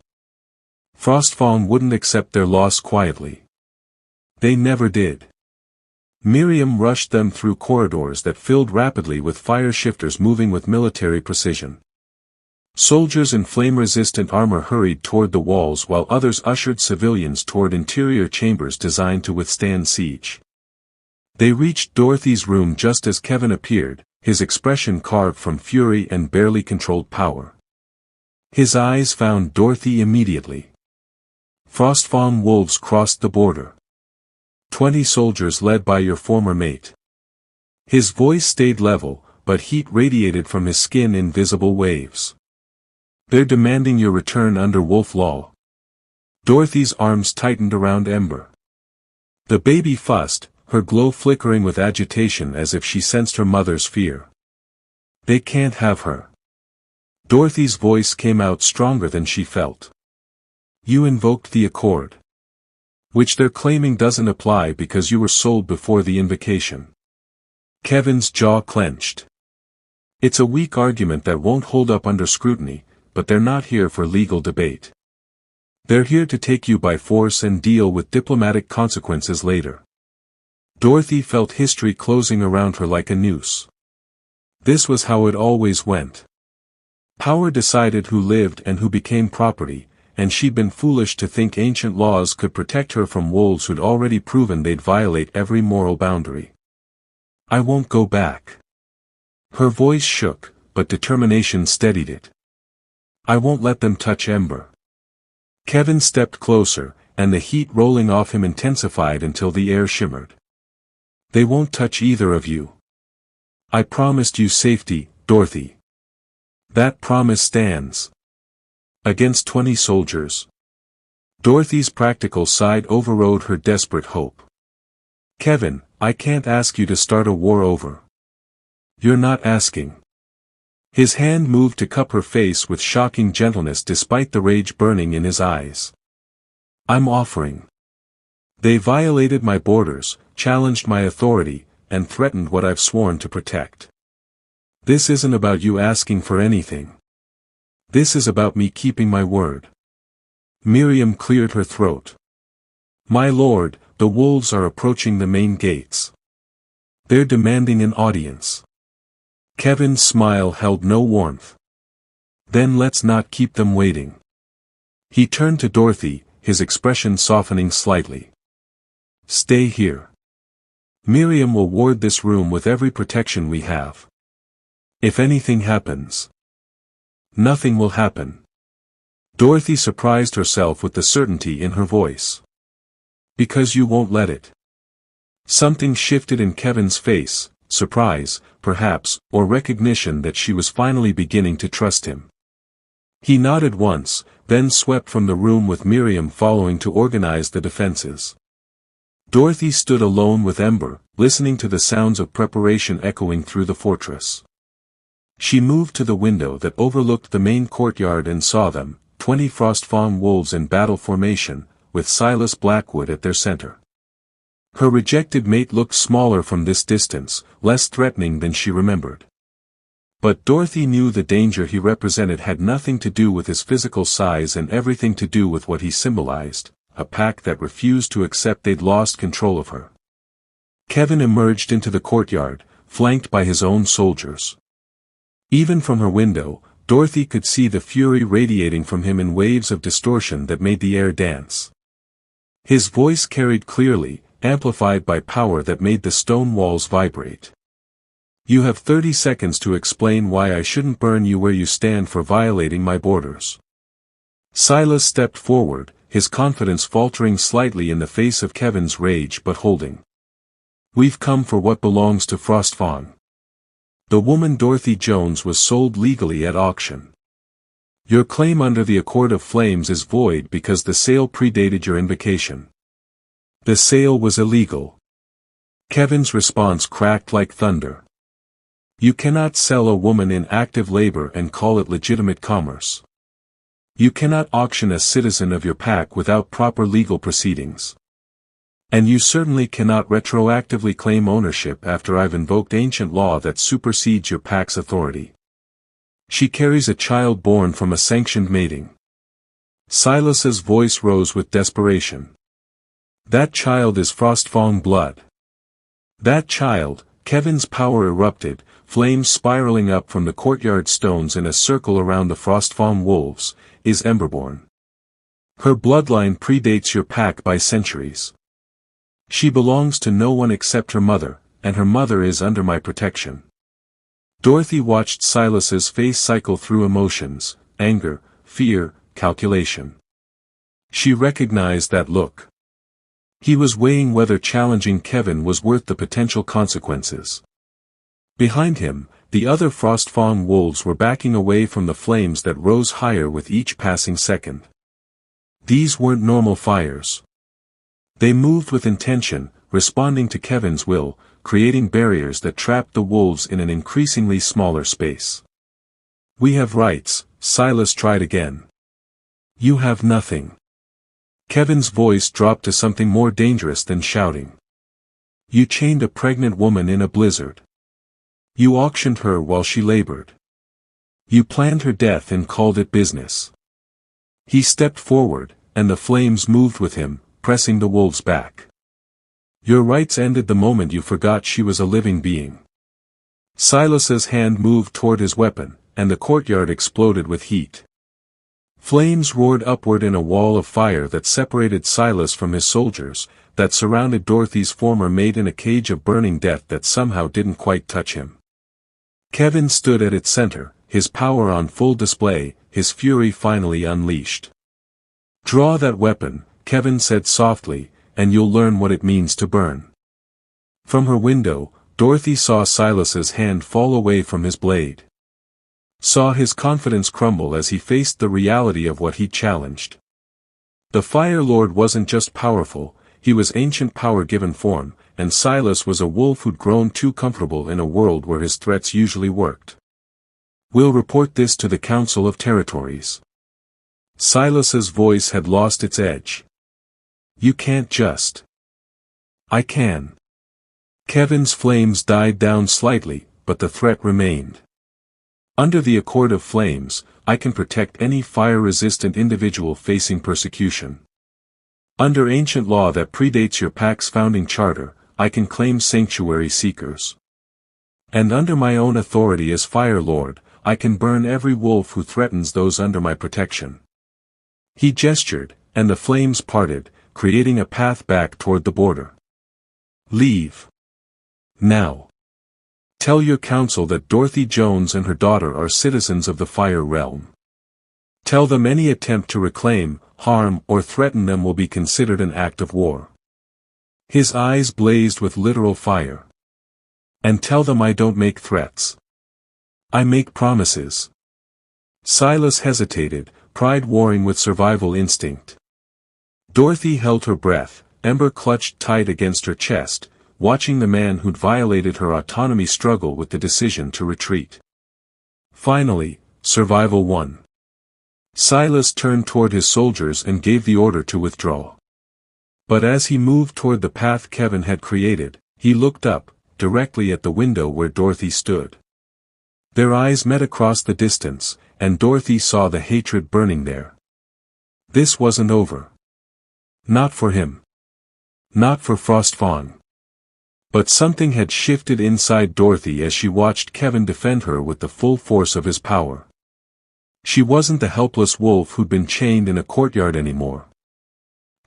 S1: Frostfang wouldn't accept their loss quietly. They never did. Miriam rushed them through corridors that filled rapidly with fire shifters moving with military precision. Soldiers in flame-resistant armor hurried toward the walls while others ushered civilians toward interior chambers designed to withstand siege. They reached Dorothy's room just as Kevin appeared, his expression carved from fury and barely controlled power. His eyes found Dorothy immediately. Frostfang wolves crossed the border. 20 soldiers led by your former mate. His voice stayed level, but heat radiated from his skin in visible waves. They're demanding your return under wolf law. Dorothy's arms tightened around Ember. The baby fussed, her glow flickering with agitation as if she sensed her mother's fear. They can't have her. Dorothy's voice came out stronger than she felt. You invoked the accord. Which they're claiming doesn't apply because you were sold before the invocation. Kevin's jaw clenched. It's a weak argument that won't hold up under scrutiny, but they're not here for legal debate. They're here to take you by force and deal with diplomatic consequences later. Dorothy felt history closing around her like a noose. This was how it always went. Power decided who lived and who became property, and she'd been foolish to think ancient laws could protect her from wolves who'd already proven they'd violate every moral boundary. I won't go back. Her voice shook, but determination steadied it. I won't let them touch Ember. Kevin stepped closer, and the heat rolling off him intensified until the air shimmered. They won't touch either of you. I promised you safety, Dorothy. That promise stands. Against 20 soldiers. Dorothy's practical side overrode her desperate hope. Kevin, I can't ask you to start a war over. You're not asking. His hand moved to cup her face with shocking gentleness despite the rage burning in his eyes. I'm offering. They violated my borders, challenged my authority, and threatened what I've sworn to protect. This isn't about you asking for anything. This is about me keeping my word. Miriam cleared her throat. My lord, the wolves are approaching the main gates. They're demanding an audience. Kevin's smile held no warmth. Then let's not keep them waiting. He turned to Dorothy, his expression softening slightly. Stay here. Miriam will ward this room with every protection we have. If anything happens. Nothing will happen. Dorothy surprised herself with the certainty in her voice. Because you won't let it. Something shifted in Kevin's face, surprise, perhaps, or recognition that she was finally beginning to trust him. He nodded once, then swept from the room with Miriam following to organize the defenses. Dorothy stood alone with Ember, listening to the sounds of preparation echoing through the fortress. She moved to the window that overlooked the main courtyard and saw them, 20 Frostfang wolves in battle formation, with Silas Blackwood at their center. Her rejected mate looked smaller from this distance, less threatening than she remembered. But Dorothy knew the danger he represented had nothing to do with his physical size and everything to do with what he symbolized, a pack that refused to accept they'd lost control of her. Kevin emerged into the courtyard, flanked by his own soldiers. Even from her window, Dorothy could see the fury radiating from him in waves of distortion that made the air dance. His voice carried clearly, amplified by power that made the stone walls vibrate. You have 30 seconds to explain why I shouldn't burn you where you stand for violating my borders. Silas stepped forward, his confidence faltering slightly in the face of Kevin's rage but holding. We've come for what belongs to Frostfawn. The woman Dorothy Jones was sold legally at auction. Your claim under the Accord of Flames is void because the sale predated your invocation. The sale was illegal. Kevin's response cracked like thunder. You cannot sell a woman in active labor and call it legitimate commerce. You cannot auction a citizen of your pack without proper legal proceedings. And you certainly cannot retroactively claim ownership after I've invoked ancient law that supersedes your pack's authority. She carries a child born from a sanctioned mating. Silas's voice rose with desperation. That child is Frostfawn blood. That child, Kevin's power erupted, flames spiraling up from the courtyard stones in a circle around the Frostfawn wolves, is Emberborn. Her bloodline predates your pack by centuries. She belongs to no one except her mother, and her mother is under my protection. Dorothy watched Silas's face cycle through emotions, anger, fear, calculation. She recognized that look. He was weighing whether challenging Kevin was worth the potential consequences. Behind him, the other Frostfawn wolves were backing away from the flames that rose higher with each passing second. These weren't normal fires. They moved with intention, responding to Kevin's will, creating barriers that trapped the wolves in an increasingly smaller space. We have rights, Silas tried again. You have nothing. Kevin's voice dropped to something more dangerous than shouting. You chained a pregnant woman in a blizzard. You auctioned her while she labored. You planned her death and called it business. He stepped forward, and the flames moved with him, pressing the wolves back. Your rights ended the moment you forgot she was a living being. Silas's hand moved toward his weapon, and the courtyard exploded with heat. Flames roared upward in a wall of fire that separated Silas from his soldiers, that surrounded Dorothy's former mate in a cage of burning death that somehow didn't quite touch him. Kevin stood at its center, his power on full display, his fury finally unleashed. Draw that weapon, Kevin said softly, and you'll learn what it means to burn. From her window, Dorothy saw Silas's hand fall away from his blade. Saw his confidence crumble as he faced the reality of what he challenged. The Fire Lord wasn't just powerful, he was ancient power given form, and Silas was a wolf who'd grown too comfortable in a world where his threats usually worked. We'll report this to the Council of Territories. Silas's voice had lost its edge. You can't just. I can. Kevin's flames died down slightly, but the threat remained. Under the Accord of Flames, I can protect any fire-resistant individual facing persecution. Under ancient law that predates your pack's founding charter, I can claim sanctuary seekers. And under my own authority as Fire Lord, I can burn every wolf who threatens those under my protection. He gestured, and the flames parted, creating a path back toward the border. Leave. Now. Tell your council that Dorothy Jones and her daughter are citizens of the Fire Realm. Tell them any attempt to reclaim, harm, or threaten them will be considered an act of war. His eyes blazed with literal fire. And tell them I don't make threats. I make promises. Silas hesitated, pride warring with survival instinct. Dorothy held her breath, ember clutched tight against her chest, watching the man who'd violated her autonomy struggle with the decision to retreat. Finally, survival won. Silas turned toward his soldiers and gave the order to withdraw. But as he moved toward the path Kevin had created, he looked up, directly at the window where Dorothy stood. Their eyes met across the distance, and Dorothy saw the hatred burning there. This wasn't over. Not for him. Not for Frostfawn. But something had shifted inside Dorothy as she watched Kevin defend her with the full force of his power. She wasn't the helpless wolf who'd been chained in a courtyard anymore.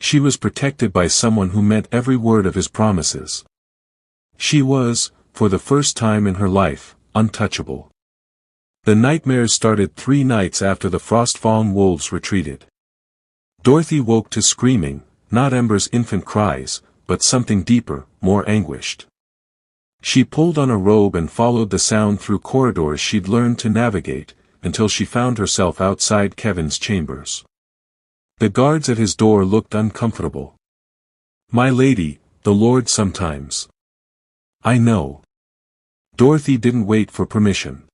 S1: She was protected by someone who meant every word of his promises. She was, for the first time in her life, untouchable. The nightmares started 3 nights after the Frostfawn wolves retreated. Dorothy woke to screaming, not Ember's infant cries, but something deeper, more anguished. She pulled on a robe and followed the sound through corridors she'd learned to navigate, until she found herself outside Kevin's chambers. The guards at his door looked uncomfortable. "My lady, the Lord sometimes." "I know." Dorothy didn't wait for permission.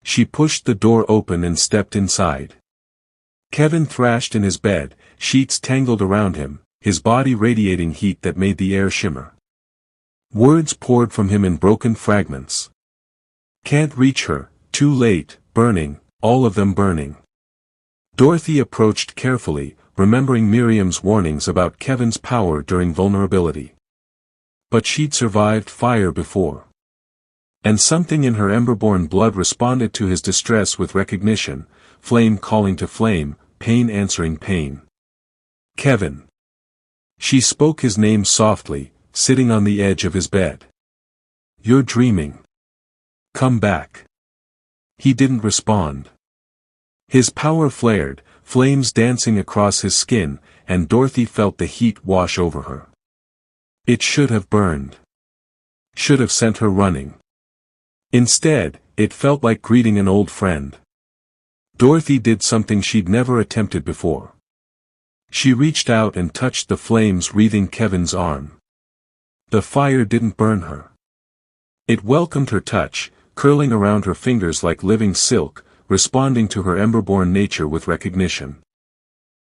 S1: She pushed the door open and stepped inside. Kevin thrashed in his bed, sheets tangled around him, his body radiating heat that made the air shimmer. Words poured from him in broken fragments. "Can't reach her, too late, burning, all of them burning." Dorothy approached carefully, remembering Miriam's warnings about Kevin's power during vulnerability. But she'd survived fire before. And something in her Emberborn blood responded to his distress with recognition, flame calling to flame, pain answering pain. "Kevin." She spoke his name softly, sitting on the edge of his bed. "You're dreaming. Come back." He didn't respond. His power flared, flames dancing across his skin, and Dorothy felt the heat wash over her. It should have burned. Should have sent her running. Instead, it felt like greeting an old friend. Dorothy did something she'd never attempted before. She reached out and touched the flames wreathing Kevin's arm. The fire didn't burn her. It welcomed her touch, curling around her fingers like living silk, responding to her Emberborn nature with recognition.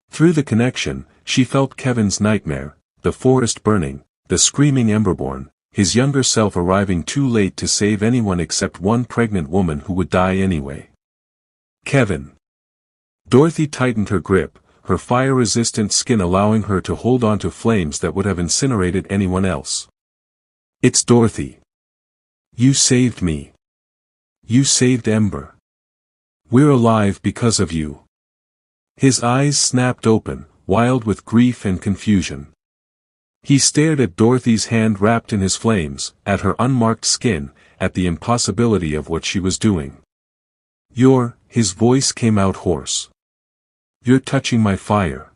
S1: Through the connection, she felt Kevin's nightmare, the forest burning, the screaming Emberborn, his younger self arriving too late to save anyone except one pregnant woman who would die anyway. "Kevin." Dorothy tightened her grip, her fire-resistant skin allowing her to hold on to flames that would have incinerated anyone else. "It's Dorothy. You saved me. You saved Ember. We're alive because of you." His eyes snapped open, wild with grief and confusion. He stared at Dorothy's hand wrapped in his flames, at her unmarked skin, at the impossibility of what she was doing. His voice came out hoarse. "You're touching my fire.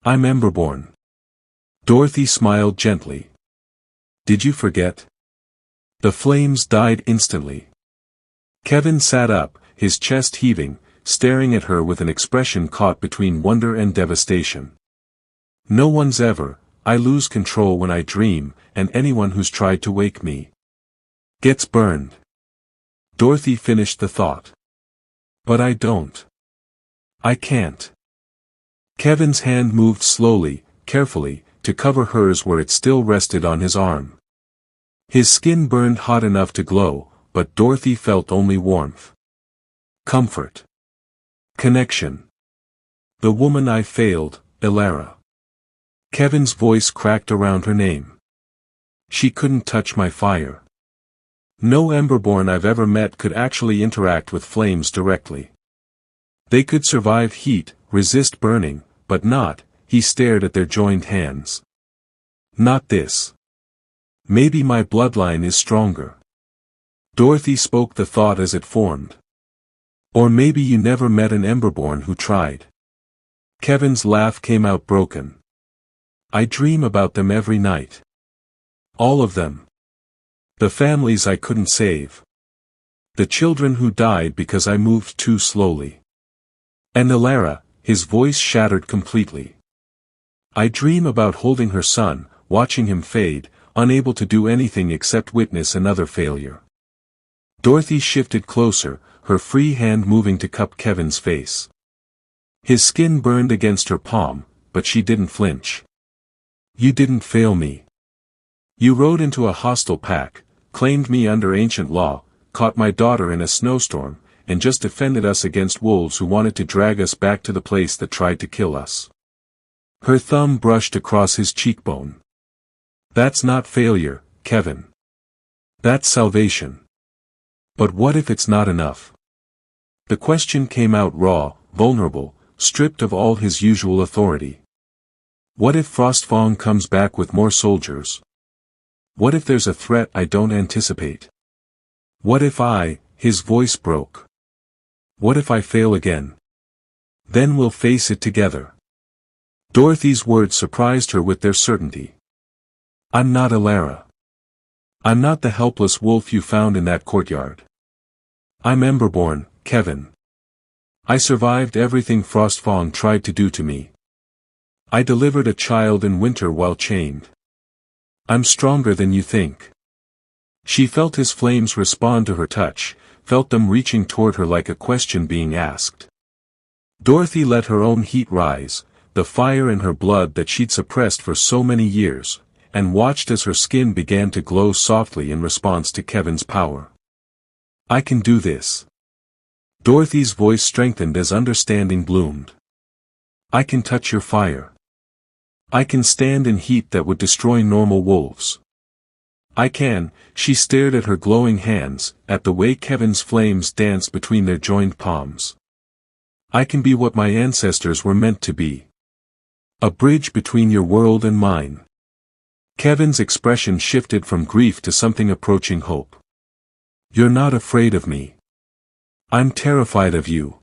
S1: I'm Emberborn." Dorothy smiled gently. "Did you forget?" The flames died instantly. Kevin sat up, his chest heaving, staring at her with an expression caught between wonder and devastation. "No one's ever. I lose control when I dream, and anyone who's tried to wake me gets burned." Dorothy finished the thought. "But I don't. I can't." Kevin's hand moved slowly, carefully, to cover hers where it still rested on his arm. His skin burned hot enough to glow, but Dorothy felt only warmth. Comfort. Connection. "The woman I failed, Elara." Kevin's voice cracked around her name. "She couldn't touch my fire. No Emberborn I've ever met could actually interact with flames directly. They could survive heat, resist burning, but not," he stared at their joined hands. "Not this. Maybe my bloodline is stronger." Dorothy spoke the thought as it formed. "Or maybe you never met an Emberborn who tried." Kevin's laugh came out broken. "I dream about them every night. All of them. The families I couldn't save. The children who died because I moved too slowly. And Elara," his voice shattered completely. "I dream about holding her son, watching him fade, unable to do anything except witness another failure." Dorothy shifted closer, her free hand moving to cup Kevin's face. His skin burned against her palm, but she didn't flinch. You didn't fail me. You rode into a hostile pack, claimed me under ancient law, caught my daughter in a snowstorm, and just defended us against wolves who wanted to drag us back to the place that tried to kill us. Her thumb brushed across his cheekbone. That's not failure, Kevin. That's salvation. But what if it's not enough? The question came out raw, vulnerable, stripped of all his usual authority. What if Frostfang comes back with more soldiers? What if there's a threat I don't anticipate? What if his voice broke. What if I fail again? Then we'll face it together. Dorothy's words surprised her with their certainty. I'm not Alara. I'm not the helpless wolf you found in that courtyard. I'm Emberborn, Kevin. I survived everything Frostfang tried to do to me. I delivered a child in winter while chained. I'm stronger than you think. She felt his flames respond to her touch, felt them reaching toward her like a question being asked. Dorothy let her own heat rise, the fire in her blood that she'd suppressed for so many years, and watched as her skin began to glow softly in response to Kevin's power. I can do this. Dorothy's voice strengthened as understanding bloomed. I can touch your fire. I can stand in heat that would destroy normal wolves. I can. She stared at her glowing hands, at the way Kevin's flames danced between their joined palms. I can be what my ancestors were meant to be. A bridge between your world and mine. Kevin's expression shifted from grief to something approaching hope. You're not afraid of me. I'm terrified of you.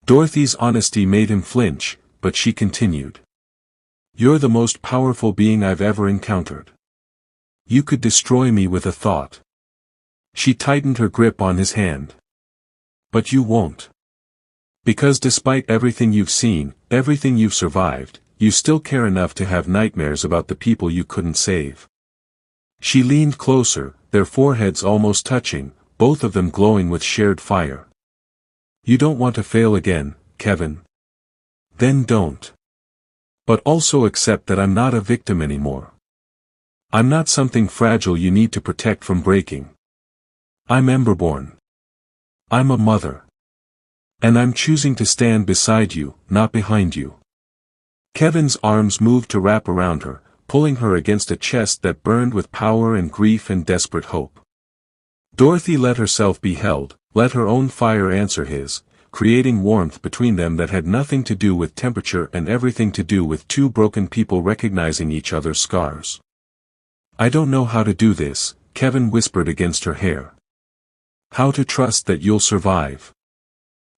S1: Dorothy's honesty made him flinch, but she continued. You're the most powerful being I've ever encountered. You could destroy me with a thought. She tightened her grip on his hand. But you won't. Because despite everything you've seen, everything you've survived, you still care enough to have nightmares about the people you couldn't save. She leaned closer, their foreheads almost touching, both of them glowing with shared fire. You don't want to fail again, Kevin. Then don't. But also accept that I'm not a victim anymore. I'm not something fragile you need to protect from breaking. I'm Emberborn. I'm a mother. And I'm choosing to stand beside you, not behind you. Kevin's arms moved to wrap around her, pulling her against a chest that burned with power and grief and desperate hope. Dorothy let herself be held, let her own fire answer his, creating warmth between them that had nothing to do with temperature and everything to do with two broken people recognizing each other's scars. I don't know how to do this, Kevin whispered against her hair. How to trust that you'll survive.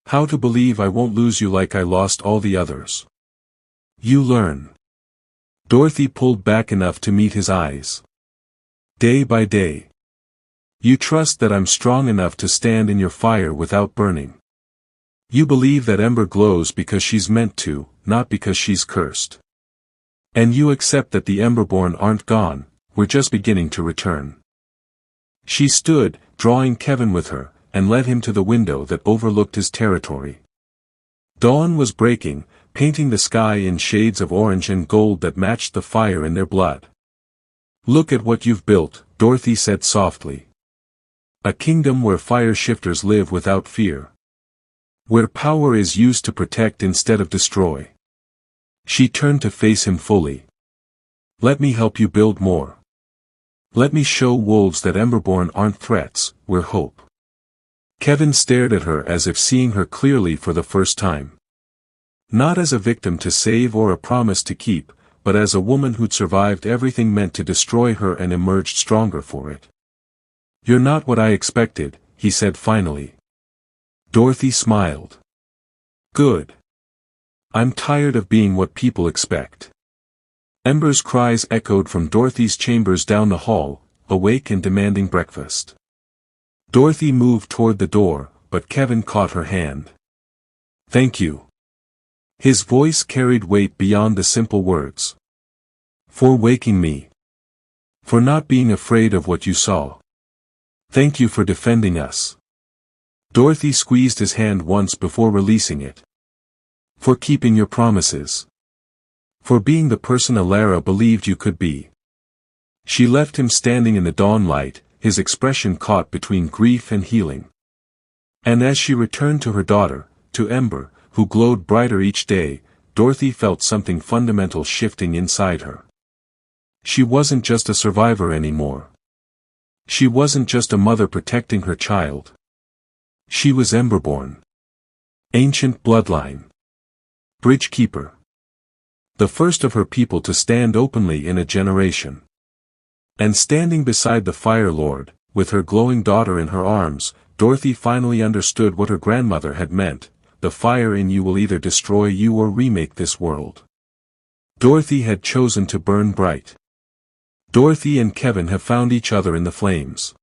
S1: How to believe I won't lose you like I lost all the others. You learn. Dorothy pulled back enough to meet his eyes. Day by day. You trust that I'm strong enough to stand in your fire without burning. You believe that Ember glows because she's meant to, not because she's cursed. And you accept that the Emberborn aren't gone, we're just beginning to return. She stood, drawing Kevin with her, and led him to the window that overlooked his territory. Dawn was breaking, painting the sky in shades of orange and gold that matched the fire in their blood. Look at what you've built, Dorothy said softly. A kingdom where fire shifters live without fear. Where power is used to protect instead of destroy. She turned to face him fully. Let me help you build more. Let me show wolves that Emberborn aren't threats, we're hope. Kevin stared at her as if seeing her clearly for the first time. Not as a victim to save or a promise to keep, but as a woman who'd survived everything meant to destroy her and emerged stronger for it. You're not what I expected, he said finally. Dorothy smiled. Good. I'm tired of being what people expect. Ember's cries echoed from Dorothy's chambers down the hall, awake and demanding breakfast. Dorothy moved toward the door, but Kevin caught her hand. Thank you. His voice carried weight beyond the simple words. For waking me. For not being afraid of what you saw. Thank you for defending us. Dorothy squeezed his hand once before releasing it. For keeping your promises. For being the person Alara believed you could be. She left him standing in the dawn light, his expression caught between grief and healing. And as she returned to her daughter, to Ember, who glowed brighter each day, Dorothy felt something fundamental shifting inside her. She wasn't just a survivor anymore. She wasn't just a mother protecting her child. She was Emberborn. Ancient bloodline. Bridgekeeper. The first of her people to stand openly in a generation. And standing beside the Fire Lord, with her glowing daughter in her arms, Dorothy finally understood what her grandmother had meant: the fire in you will either destroy you or remake this world. Dorothy had chosen to burn bright. Dorothy and Kevin have found each other in the flames.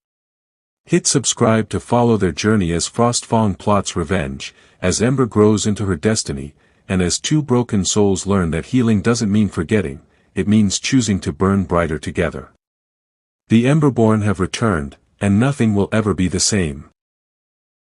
S1: Hit subscribe to follow their journey as Frostfang plots revenge, as Ember grows into her destiny, and as two broken souls learn that healing doesn't mean forgetting, it means choosing to burn brighter together. The Emberborn have returned, and nothing will ever be the same.